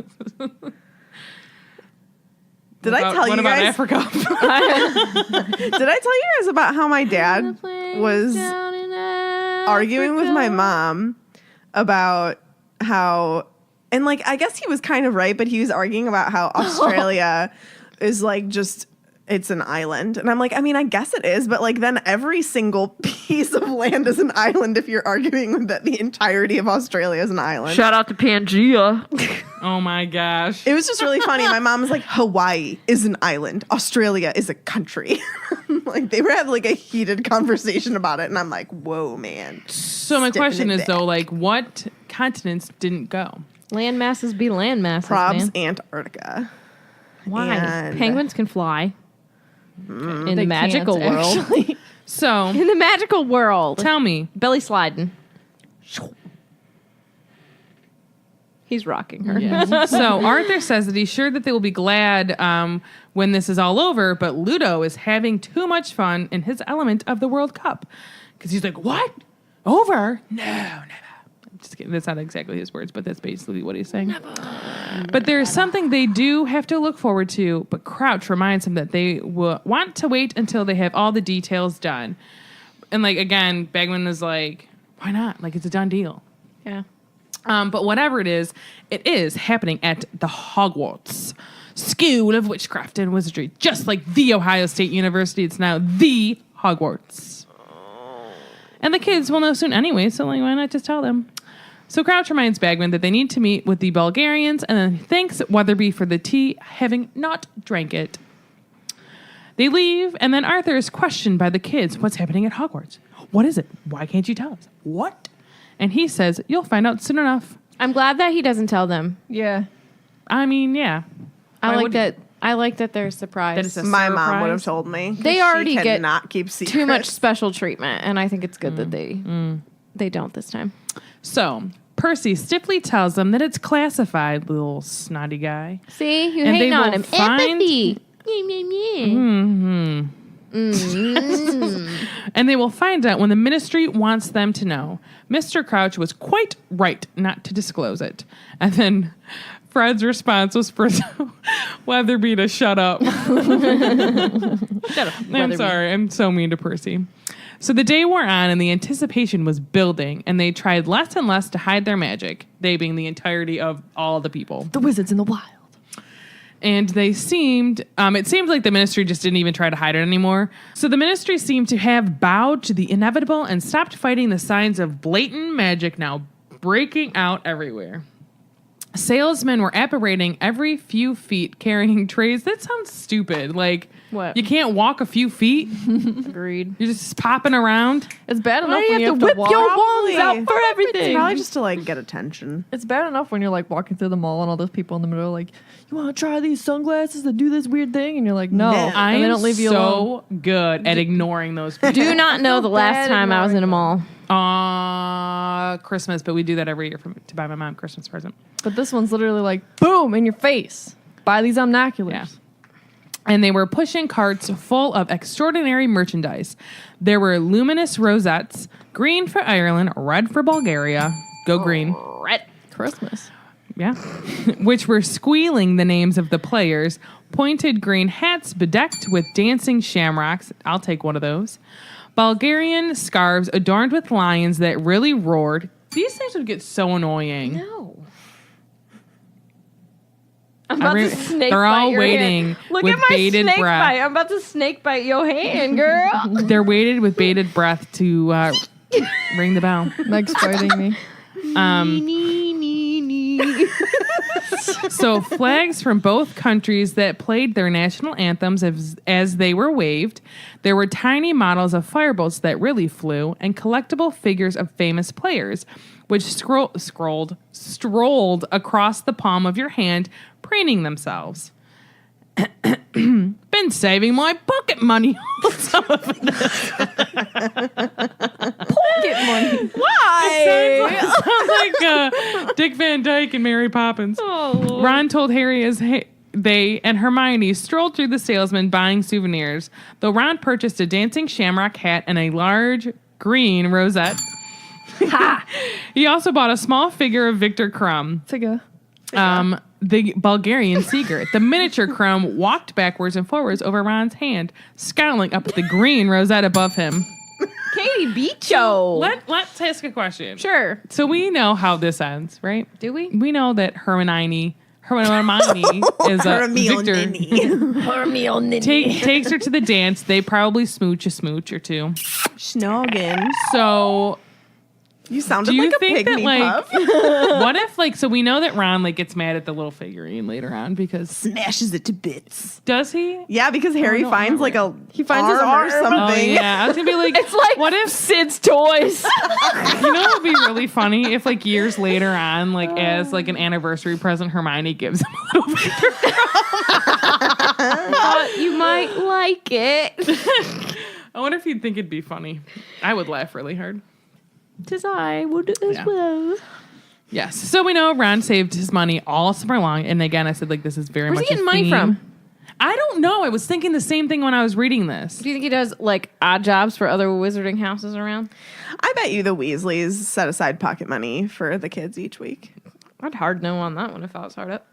Did I tell you about guys? Africa? Did I tell you guys about how my dad was arguing with my mom about how, and I guess he was kind of right, but he was arguing about how Australia is just it's an island. And I'm like, I mean, I guess it is, but like then every single piece of land is an island if you're arguing that the entirety of Australia is an island. Shout out to Pangea. Oh my gosh. It was just really funny. My mom was like, Hawaii is an island. Australia is a country. Like they were having like a heated conversation about it. And I'm like, whoa, man. So my Stepping question it is back. though, like what continents didn't go? Land masses be land masses, Probs man. Antarctica. Why? And- Penguins can fly. In the They magical can't, world. actually. So In the magical world. tell me, Belly sliding. He's rocking her. so Arthur says that he's sure that they will be glad when this is all over, but Ludo is having too much fun in his element of the World Cup. Because he's like, what? Over? No, never. Just kidding. That's not exactly his words, but that's basically what he's saying. But there's something they do have to look forward to, but Crouch reminds him that they will want to wait until they have all the details done. And like, again, Bagman is like, why not? Like, it's a done deal. Yeah. But whatever it is happening at the Hogwarts School of Witchcraft and Wizardry. Just like the Ohio State University, it's now the Hogwarts. And the kids will know soon anyway, so like, why not just tell them? So Crouch reminds Bagman that they need to meet with the Bulgarians and then thanks Weatherby for the tea, having not drank it. They leave, and then Arthur is questioned by the kids. What's happening at Hogwarts? What is it? Why can't you tell us? What? And he says, you'll find out soon enough. I'm glad that he doesn't tell them. Yeah. I mean, yeah. I Why like would- that. I like that they're surprised. That it's a My mom would surprise. have told me. They already get cannot keep secrets. too much special treatment, and I think it's good that they don't this time. So Percy stiffly tells them that it's classified, little snotty guy. See, you And they hating on will him. find- Empathy. And they will find out when the ministry wants them to know. Mr. Crouch was quite right not to disclose it. And then Fred's response was for Weatherby to shut up. Shut up. I'm sorry. I'm so mean to Percy. So the day wore on and the anticipation was building, and they tried less and less to hide their magic, they being the entirety of all the people. The wizards in the wild. And they seemed, it seemed like the ministry just didn't even try to hide it anymore. So the ministry seemed to have bowed to the inevitable and stopped fighting the signs of blatant magic now breaking out everywhere. Salesmen were apparating every few feet carrying trays. That sounds stupid. Like, What? you can't walk a few feet? Agreed. You're just popping around? It's bad enough do when you you have have to to whip walk. your Probably. wands out for everything? It's probably just to like get attention. It's bad enough when you're like walking through the mall and all those people in the middle are like, you want to try these sunglasses that do this weird thing? And you're like, no. No. I And they am don't leave you alone. so good at ignoring those people. Do not know the last time I was in a mall. Christmas, but we do that every year to buy my mom a Christmas present. But this one's literally like, boom, in your face. Buy these omnoculars. Yeah. And they were pushing carts full of extraordinary merchandise. There were luminous rosettes, green for Ireland, red for Bulgaria. Go green. Red. Christmas. Yeah. Which were squealing the names of the players. Pointed green hats bedecked with dancing shamrocks. I'll take one of those. Bulgarian scarves adorned with lions that really roared. These things would get so annoying. No. I'm about Every- to snake they're bite all your waiting hand. Look with at my bated snake breath. bite. I'm about to snake bite your hand, girl. They're weighted with bated breath to ring the bell. Meg's fighting me. So flags from both countries that played their national anthems as they were waved. There were tiny models of fireboats that really flew and collectible figures of famous players, which strolled across the palm of your hand, preening themselves. Been saving my pocket money. Some of it. Get money. Sounds like Dick Van Dyke and Mary Poppins. Ron told Harry as they and Hermione strolled through the salesman buying souvenirs, though Ron purchased a dancing shamrock hat and a large green rosette. He also bought a small figure of Victor Crumb, Figure. the Bulgarian seeger. The miniature Crumb walked backwards and forwards over Ron's hand, scowling up at the green rosette above him. Katie Bicho. Let's ask a question. Sure. So we know how this ends, right? Do we? We know that Hermione Hermione is Victor Hermione. takes her to the dance. They probably smooch a smooch or two. Schnoggin. So You sounded do you like a think that pygmy like pup. what if like so we know that Ron like gets mad at the little figurine later on because Smashes it to bits. does he? Yeah, because Harry no, finds like a He finds his arm or arm. Oh something. yeah, I was gonna be like, It's like what if Sid's toys. you know what would be really funny if like years later on, like as like an anniversary present, Hermione gives him a little Victor. You might like it. I wonder if you'd think it'd be funny. I would laugh really hard. 'Tis I would as Yeah. well. Yes. So we know Ron saved his money all summer long, and again, I said like this is very Where's much he getting a money theme. from? I don't know. I was thinking the same thing when I was reading this. Do you think he does like odd jobs for other wizarding houses around? I bet you the Weasleys set aside pocket money for the kids each week. I'd hard no on that one if I was hard up.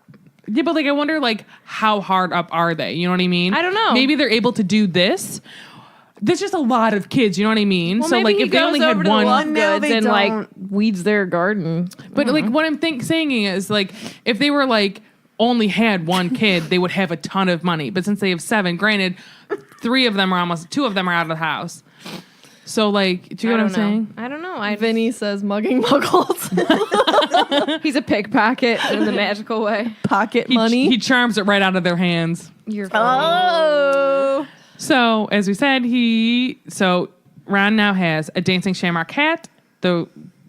Yeah, but like I wonder like how hard up are they? You know what I mean? I don't know. Maybe they're able to do this. There's just a lot of kids, you know what I mean? Well, so maybe like he if they goes only over had to the one Love No, Goods they and like don't. weeds their garden. but like what I'm saying is like if they were like only had one kid, they would have a ton of money. But since they have 7, granted, 2 of them are out of the house. So like, do you know what I'm saying? I don't know. Vinny says mugging muggles. He's a pickpocket in the magical way. Pocket He, money. he charms it right out of their hands. You're funny. So as we said, Ron now has a dancing shamrock hat, the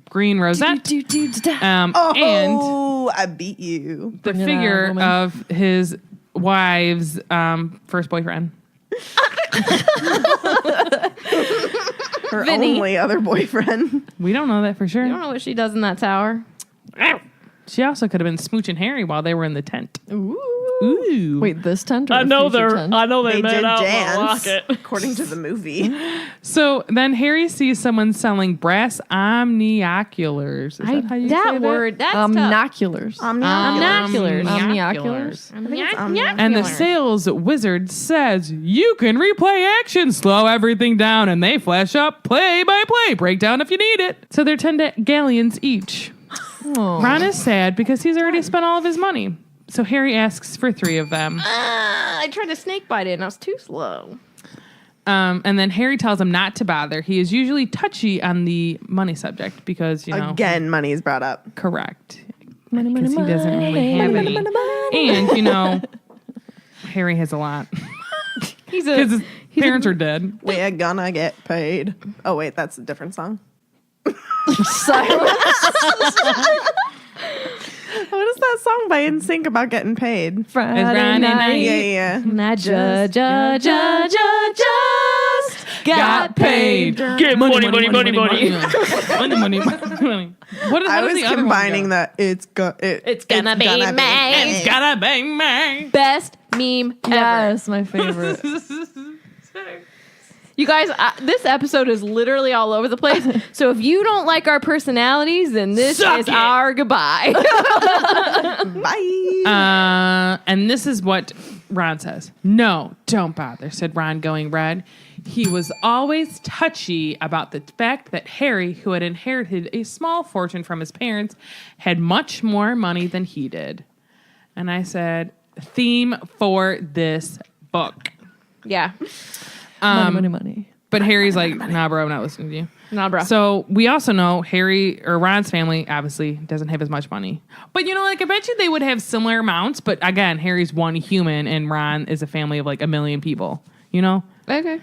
green rosette, and Oh, I beat you. the Bring it on, figure woman. of his wife's first boyfriend. Her Vinny. only other boyfriend. We don't know that for sure. I don't know what she does in that tower. She also could have been smooching Harry while they were in the tent. Ooh. Ooh. Wait, this tent or the future tent? They did dance, according to the movie. So then Harry sees someone selling brass omnioculars. Is that how you say that word, that's tough. Omnoculars. Omnoculars. Omnioculars. And the sales wizard says, you can replay action, slow everything down, and they flash up play by play, breakdown if you need it. So they're 10 galleons each. Oh. Ron is sad because he's already spent all of his money. So Harry asks for 3 of them. I tried to snake bite it and I was too slow. And then Harry tells him not to bother. He is usually touchy on the money subject because, you know. Again, money is brought up. Correct. Money, Because he doesn't really have any. And, you know, Harry has a lot. Because his parents are dead. We're gonna get paid. Oh, wait, that's a different song. What is that song by NSYNC about getting paid? Friday Friday night. night. Yeah. Not just Got paid. Get money. Money. What is I was the other combining one that it's gonna be It's gonna be me. It's gotta be me. Best meme ever. Yes, my favorite. You guys, this episode is literally all over the place. So if you don't like our personalities, then this Suck is it. our goodbye. Bye. And this is what Ron says. No, don't bother, said Ron, going red. He was always touchy about the fact that Harry, who had inherited a small fortune from his parents, had much more money than he did. And I said, theme for this book. Yeah. Money. But Harry's like, nah, bro, I'm not listening to you. Nah, bro. So we also know Ron's family obviously doesn't have as much money. But you know, like I bet you they would have similar amounts. But again, Harry's one human and Ron is a family of like 1 million people. You know? Okay.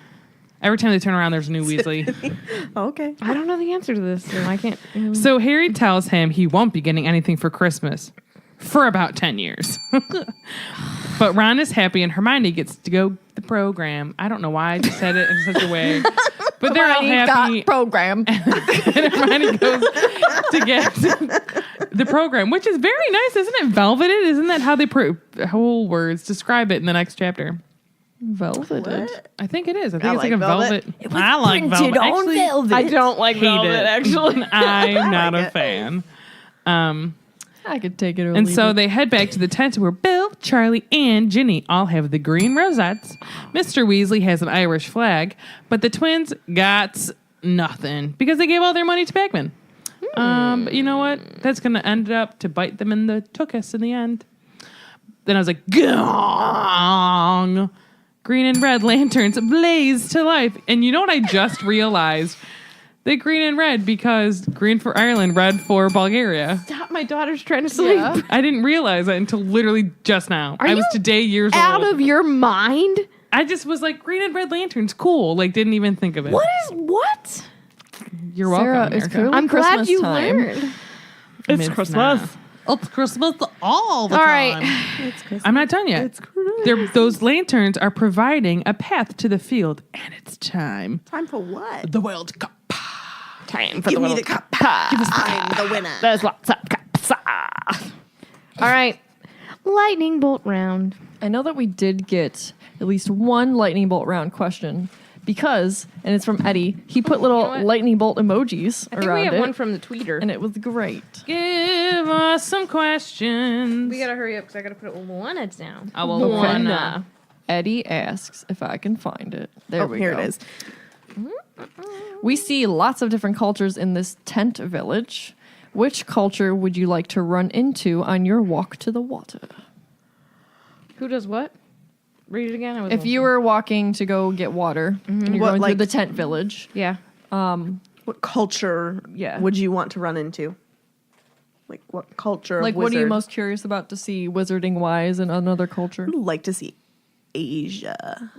Every time they turn around, there's a new Weasley. Okay. I don't know the answer to this, so I can't. So Harry tells him he won't be getting anything for Christmas for about 10 years. But Ron is happy and Hermione gets to go to the program. I don't know why I just said it in such a way. But they're all happy. Program. And Hermione goes to get the program, which is very nice, isn't it? Velveted? Isn't that how they whole words describe it in the next chapter? Velveted. I think it is. I think I it's like like a velvet. velvet. I like velvet. Actually, I don't like hate velvet, it. actually. I'm not like a it. fan. I could take it or And leave so it. they head back to the tent where Bill, Charlie, and Ginny all have the green rosettes. Mr. Weasley has an Irish flag, but the twins got nothing because they gave all their money to Bagman. But you know what? That's going to end up to bite them in the tuchus in the end. then I was like, gong. Green and red lanterns blaze to life. And you know what I just realized? They green and red because green for Ireland, red for Bulgaria. Stop, my daughter's trying to sleep. Yeah. I didn't realize that until literally just now. Are I was you today years Out old. of your mind? I just was like, green and red lanterns, cool. Like, didn't even think of it. What? You're Sarah, welcome, it's America. clearly I'm glad Christmas you time. learned. It's Christmas. It's Christmas all the All time. right. I'm not done yet. Those lanterns are providing a path to the field, and it's time. Time for what? The World Cup. Time for Give the me World the Cup. cup. I'm the winner. There's lots of cups. All right. Lightning bolt round. I know that we did get at least one lightning bolt round question because, and it's from Eddie, he put little know what? lightning bolt emojis I think around we have it, one from the tweeter. and it was great. Give us some questions. We gotta hurry up because I gotta put one down. I will One. Eddie asks if I can find it. There we Here go. it is. We see lots of different cultures in this tent village. Which culture would you like to run into on your walk to the water? Who does what? Read it again. I was If you were walking to go get water and you're What, going like- through the tent village, yeah. What culture Yeah. would you want to run into? Like what culture? like of what are you wizard? most curious about to see wizarding wise in another culture? I would like to see Asia.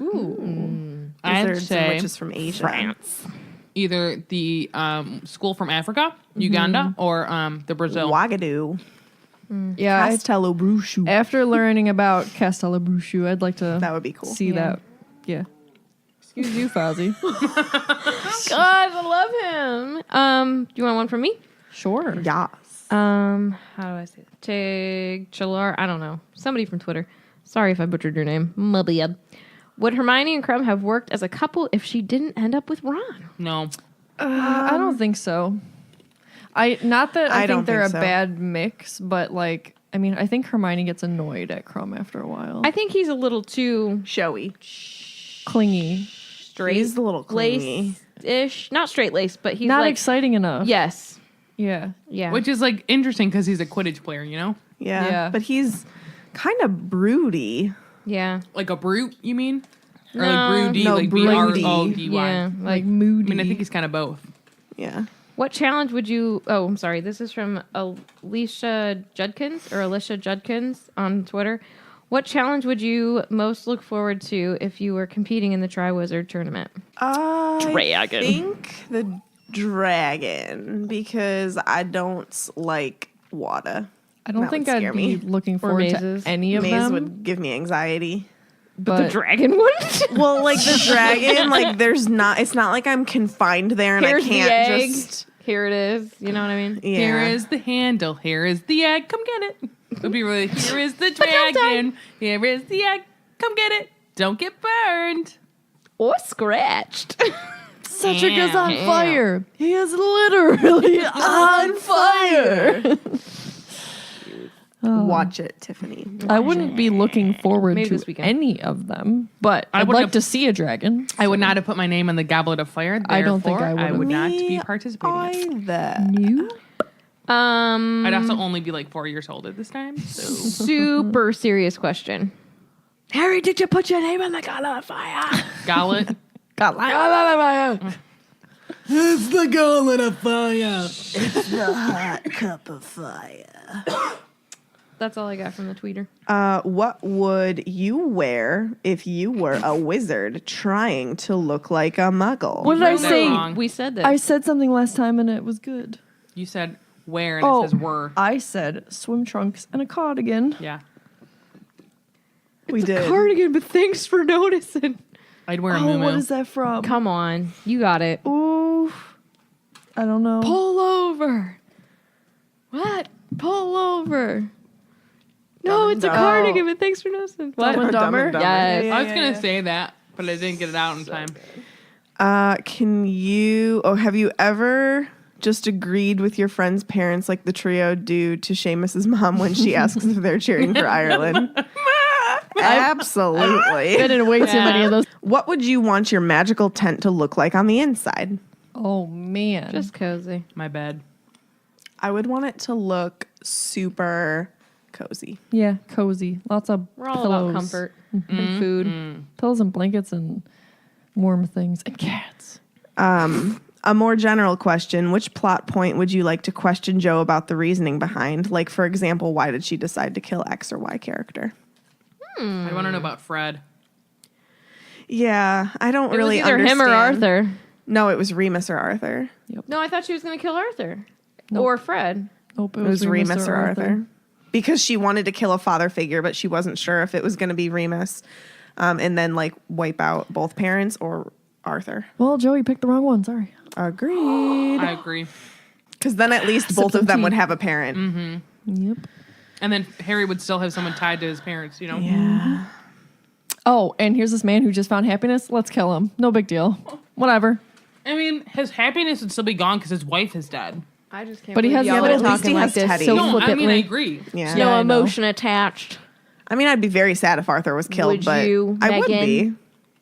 I'd Wizards and say witches from Asia. either the school from Africa, Uganda, or the Brazil. Wagadu. Yeah, Castello Brushu. after learning about Castellabruchu, I'd like to That would be cool. see that. Yeah. Excuse you, Fozzie. God, I love him. Do you want one from me? Sure. Yes. How do I say it? Chalar? I don't know. Somebody from Twitter. Sorry if I butchered your name. Mubiyab. Would Hermione and Crumb have worked as a couple if she didn't end up with Ron? No. I don't think so. Not that I don't think they're think a so. bad mix, but like, I mean, I think Hermione gets annoyed at Crumb after a while. I think he's a little too Showy. Clingy. straight. He's a little clingy. Lace-ish. Not straight lace, but he's Not like... exciting enough. Yes. Yeah. Yeah. Which is like interesting because he's a Quidditch player, you know? Yeah. Yeah. But he's kind of broody. yeah. Like a brute, you mean? Or No. like broody, No, like broody. B-R-O-D-Y. Yeah. Like I moody. mean, I think he's kind of both. Yeah. What challenge would you... Oh, I'm sorry. This is from Alicia Judkins on Twitter. What challenge would you most look forward to if you were competing in the Triwizard Tournament? I think the dragon because I don't like water. I don't That think would I'd scare be me. looking forward mazes. to any of Maze them. would give me anxiety. but The dragon one? Well, like the dragon, like it's not like I'm confined there and Here's I the can't egg. just Here it is. You know what I mean? yeah. Here is the handle. Here is the egg. Come get it. It'd be really. Here is the don't dragon. Here is the egg. Come get it. Don't get burned. Or scratched. Cedric is on fire. He is literally on fire. Watch it, Tiffany. I wouldn't be looking forward Maybe to this weekend. any of them, but I I'd wouldn't like have- to see a dragon. I would not have put my name on the Goblet of Fire. I don't think I therefore, would've. would not be Me participating. either. You? I'd also only be like 4 years old at this time. So Super serious question. Harry, did you put your name on the Goblet of Fire? Goblet. It's the goblet of fire. That's all I got from the tweeter. What would you wear if you were a wizard trying to look like a muggle? What did I wrote that say? wrong. We said that. I said something last time and it was good. You said where and it says were. I said swim trunks and a cardigan. Yeah. We did. Cardigan, but thanks for noticing. I'd wear a Oh, muumuu. what is that from? Come on. You got it. Ooh, I don't know. Pull over. What? Pull over. No, it's a Dumber. cardigan, but thanks for noticing. What? Dumb and Dumber? Yes. Yeah, I was yeah, gonna yeah. say that, but I didn't get it out in time. Have you ever just agreed with your friend's parents like the trio do to Seamus's mom when she asks if they're cheering for Ireland? Absolutely. Been in way too many of those. What would you want your magical tent to look like on the inside? Oh man. Just cozy. My bed. I would want it to look super Cozy. Yeah, cozy. Lots of We're all pillows. about comfort and food. Pillows and blankets and warm things and cats. A more general question, which plot point would you like to question Joe about the reasoning behind? Like, for example, why did she decide to kill X or Y character? I want to know about Fred. Yeah, I don't It really was either him or understand. Arthur. No, it was Remus or Arthur. No, I thought she was going to kill Arthur. Nope. Or Fred. Nope, It was Remus or Arthur. Because she wanted to kill a father figure, but she wasn't sure if it was going to be Remus and then, like, wipe out both parents or Arthur. Well, Joey picked the wrong one. Sorry. Agreed. I agree. Because then at least both of them would have a parent. Yep. And then Harry would still have someone tied to his parents, you know? Yeah. Oh, and here's this man who just found happiness. Let's kill him. No big deal. Whatever. I mean, his happiness would still be gone because his wife is dead. I just can't But he believe has y'all the are other- at least talking he like has this Teddy. so No, I flippantly. mean, I agree. Yeah. Yeah, No I know. emotion attached. I mean, I'd be very sad if Arthur was killed, Would but you, I would be. Megan?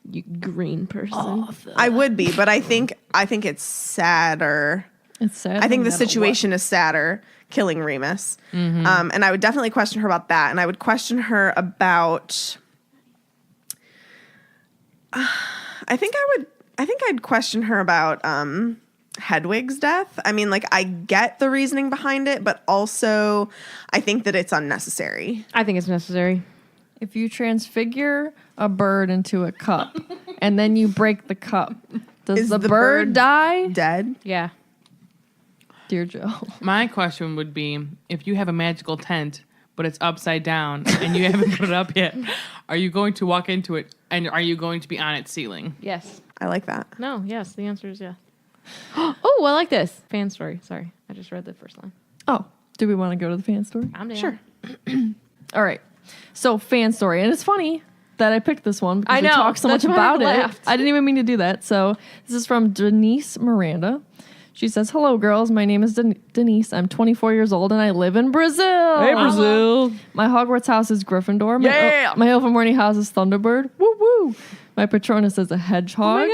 You green person. I would be, but I think it's sadder. It's sad. I think no the matter what. situation is sadder killing Remus. And I would definitely question her about that. And I would question her about I think I'd question her about Hedwig's death. I mean, like, I get the reasoning behind it, but also I think that it's unnecessary. I think it's necessary. If you transfigure a bird into a cup and then you break the cup, does Is the the bird bird die? Dead? Yeah. Dear Joe. My question would be, if you have a magical tent, but it's upside down and you haven't put it up yet, are you going to walk into it and are you going to be on its ceiling? Yes. I like that. No. Yes. The answer is yes. Oh, I like this. Fan story. Sorry. I just read the first line. Oh, do we want to go to the fan story? I'm down. Sure. All right. So, fan story. And it's funny that I picked this one because I we know. talked so That's much why I about it. laughed. I didn't even mean to do that. So, this is from Denise Miranda. She says, "Hello, girls. My name is Denise. I'm 24 years old and I live in Brazil. Hey, Brazil. My Hogwarts house is Gryffindor. My, Yeah. my Ilvermorny house is Thunderbird. Woo woo. My Patronus is a hedgehog.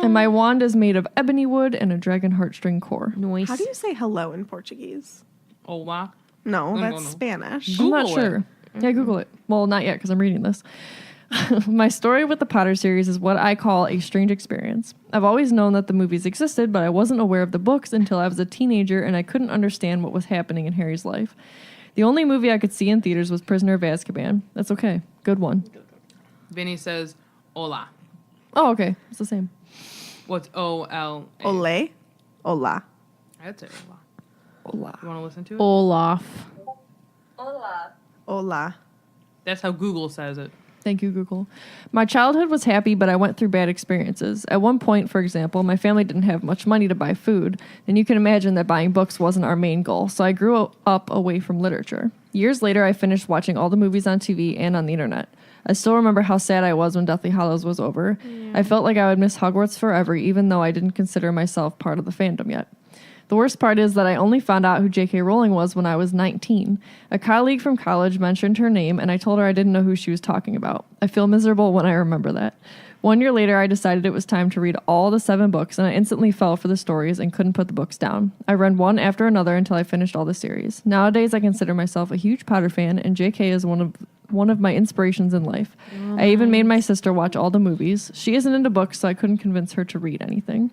And my wand is made of ebony wood and a dragon heartstring core. Nice. How do you say hello in Portuguese? Hola. No, no, that's no. Spanish. I'm not Google sure. it. Yeah, Google it. Well, not yet because I'm reading this. My story with the Potter series is what I call a strange experience. I've always known that the movies existed, but I wasn't aware of the books until I was a teenager and I couldn't understand what was happening in Harry's life. The only movie I could see in theaters was Prisoner of Azkaban. That's okay. Good one. Vinny says, hola. Oh, okay. It's the same. What's O-L? Ole? Hola. I'd say hola. Hola. You want to listen to it? Olaf. Hola. That's how Google says it. Thank you, Google. My childhood was happy, but I went through bad experiences. At one point, for example, my family didn't have much money to buy food, and you can imagine that buying books wasn't our main goal, so I grew up away from literature. Years later, I finished watching all the movies on TV and on the internet. I still remember how sad I was when Deathly Hallows was over. I felt like I would miss Hogwarts forever, even though I didn't consider myself part of the fandom yet. The worst part is that I only found out who J.K. Rowling was when I was 19. A colleague from college mentioned her name, and I told her I didn't know who she was talking about. I feel miserable when I remember that. 1 year later, I decided it was time to read all the 7 books, and I instantly fell for the stories and couldn't put the books down. I read one after another until I finished all the series. Nowadays, I consider myself a huge Potter fan, and J.K. is one of my inspirations in life. I even made my sister watch all the movies. She isn't into books, so I couldn't convince her to read anything.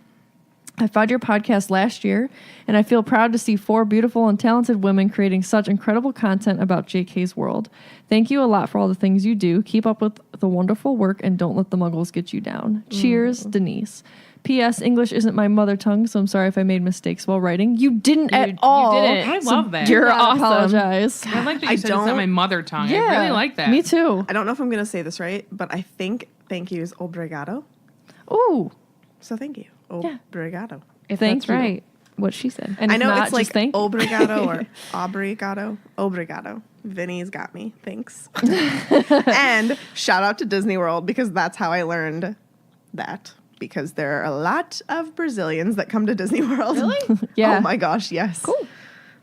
I found your podcast last year, and I feel proud to see 4 beautiful and talented women creating such incredible content about JK's world. Thank you a lot for all the things you do. Keep up with the wonderful work, and don't let the muggles get you down. Cheers, Denise. P.S. English isn't my mother tongue, so I'm sorry if I made mistakes while writing. You didn't at all. You didn't. I love that. You're awesome. apologize. I like that I you said it's not don't- my mother tongue. Yeah, I really like that. Me too. I don't know if I'm going to say this right, but I think thank you is obrigado. Ooh. So thank you. Yeah. Obrigado. If Thank that's you. right. What she said. And I if know not, it's like just thank you. obrigado or obrigado. Obrigado. Vinny's got me. Thanks. And shout out to Disney World because that's how I learned that. Because there are a lot of Brazilians that come to Disney World. Really? Yeah. Oh my gosh, yes. Cool.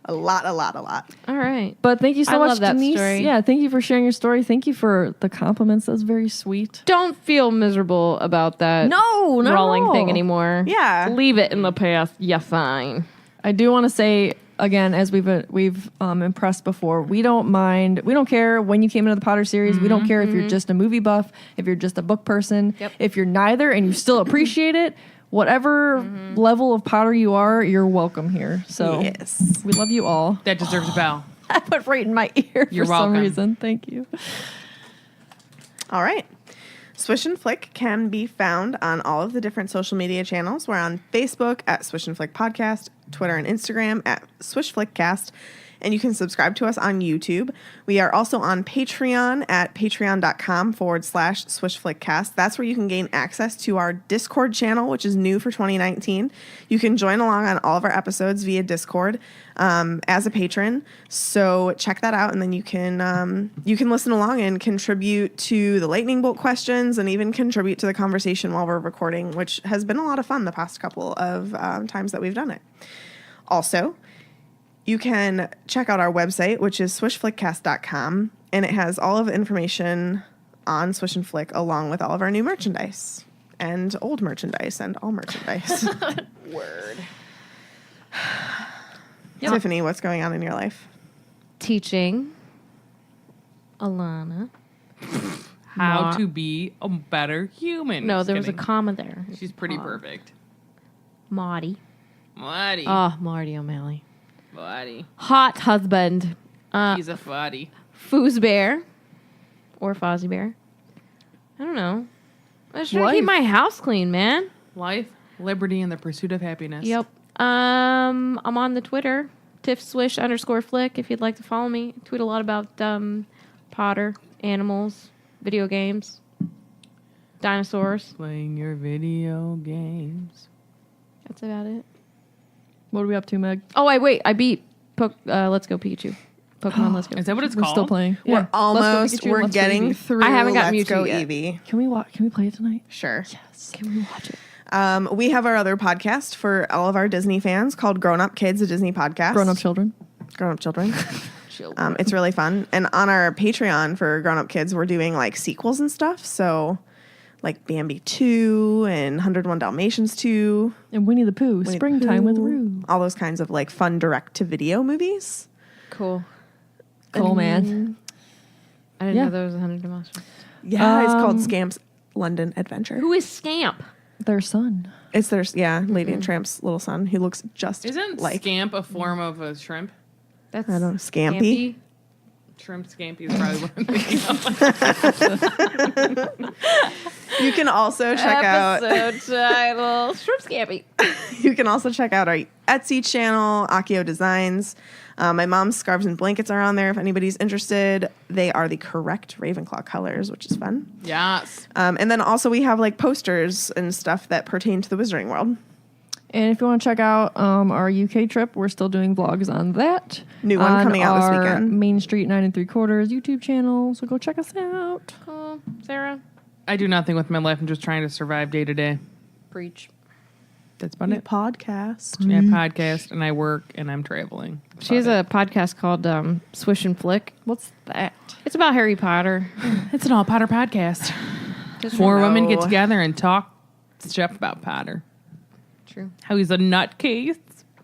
A lot. All right. But thank you so I much, love that Denise. story. Yeah, thank you for sharing your story. Thank you for the compliments. That's very sweet. Don't feel miserable about that No, not at Rowling all. thing anymore. Yeah. Leave it in the past. Yeah, fine. I do want to say again, as we've impressed before, we don't mind. We don't care when you came into the Potter series. We don't care if you're just a movie buff, if you're just a book person, if you're neither and you still appreciate it. Whatever level of Potter you are, you're welcome here. So Yes. we love you all. That deserves a bell. I put right in my ear You're for some welcome. reason. Thank you. All right. Swish and Flick can be found on all of the different social media channels. We're on Facebook at Swish and Flick Podcast, Twitter and Instagram at Swish Flickcast, and you can subscribe to us on YouTube. We are also on Patreon at patreon.com/SwishFlickcast. That's where you can gain access to our Discord channel, which is new for 2019. You can join along on all of our episodes via Discord as a patron. So check that out, and then you can listen along and contribute to the lightning bolt questions, and even contribute to the conversation while we're recording, which has been a lot of fun the past couple of times that we've done it. Also, you can check out our website, which is swishflickcast.com, and it has all of the information on Swish and Flick, along with all of our new merchandise and old merchandise and all merchandise. Word. Tiffany, what's going on in your life? Teaching Alana. How to be a better human. No, Just there was a kidding. comma there. She's pretty perfect. Marty. Marty. Oh, Marty O'Malley. Marty. Hot husband. He's a fuddy. Foos Bear. Or Fozzie Bear. I don't know. I'm just trying to keep Life. my house clean, man. Life, liberty, and the pursuit of happiness. Yep. I'm on the Twitter, tiffswish_flick, if you'd like to follow me. I tweet a lot about Potter, animals, video games, dinosaurs. Playing your video games. That's about it. What are we up to, Meg? Oh, wait. I beat Let's Go Pikachu. Pokemon Let's Go. Is that what it's We're called? still playing. We're Yeah. almost, Let's Go Pikachu, we're Let's Go getting Eevee. through I haven't got Let's Mewtwo Go yet. Eevee. Can we play it tonight? Sure. Yes. Can we watch it? We have our other podcast for all of our Disney fans called Grown Up Kids, a Disney podcast. Grown Up Children. Grown Up Children. It's really fun. And on our Patreon for Grown Up Kids, we're doing like sequels and stuff. So like Bambi 2 and 101 Dalmatians 2. And Winnie the Pooh. Winnie the Springtime with Pooh, Roo. all those kinds of like fun direct-to-video movies. Cool. Cool, man. I didn't Yeah. know there was 100 Dalmatians. Yeah, it's called Scamp's London Adventure. Who is Scamp? Their son. It's their, Lady and Tramp's little son who looks just Isn't like, scamp a form of a shrimp? That's I don't know, Scampi. Shrimp scampi is probably what I'm thinking of. You can also check out title Shrimp Scampi. You can also check out our Etsy channel, Akio Designs. My mom's scarves and blankets are on there if anybody's interested. They are the correct Ravenclaw colors, which is fun. Yes. And then also we have like posters and stuff that pertain to the Wizarding World. And if you want to check out our UK trip, we're still doing vlogs on that. New one coming out this our weekend. Main Street 9 3/4 YouTube channel. So go check us out. Cool. Sarah? I do nothing with my life. I'm just trying to survive day to day. Preach. That's about it. Podcast. I podcast and I work and I'm traveling. That's She has about a podcast called Swish and Flick. What's that? It's about Harry Potter. it. It's an all Potter podcast. Four women get together and talk stuff about Potter. True. How he's a nutcase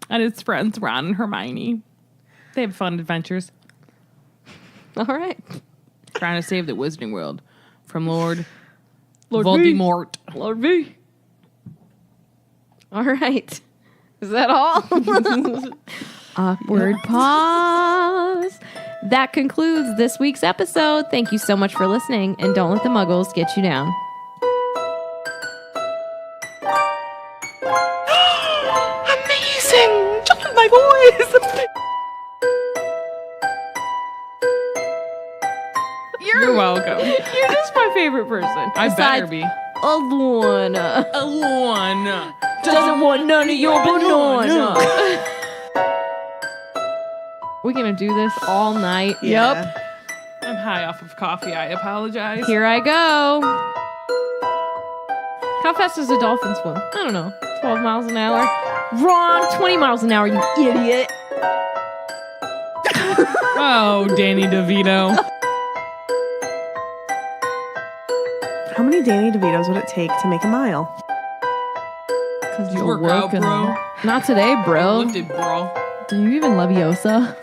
and his friends Ron and Hermione. They have fun adventures All right. trying to save the Wizarding World from Lord Lord Voldemort. Lord V. All right. Is that all? Awkward pause. That concludes this week's episode. Thank you so much for listening, and don't let the muggles get you down. Amazing! Just my voice! You're welcome. You're just my favorite person. I better be. Alana Alana. doesn't want none of your banana. We're gonna do this all night. Yeah. I'm high off of coffee. I apologize. Here I go. How fast does a dolphin swim? I don't know. 12 miles an hour. Wrong. 20 miles an hour, you idiot. Oh, Danny DeVito. How many Danny DeVitos would it take to make a mile? Because You you're work out, working. bro. Not today, bro. Lifted, bro. Do you even love Yosa?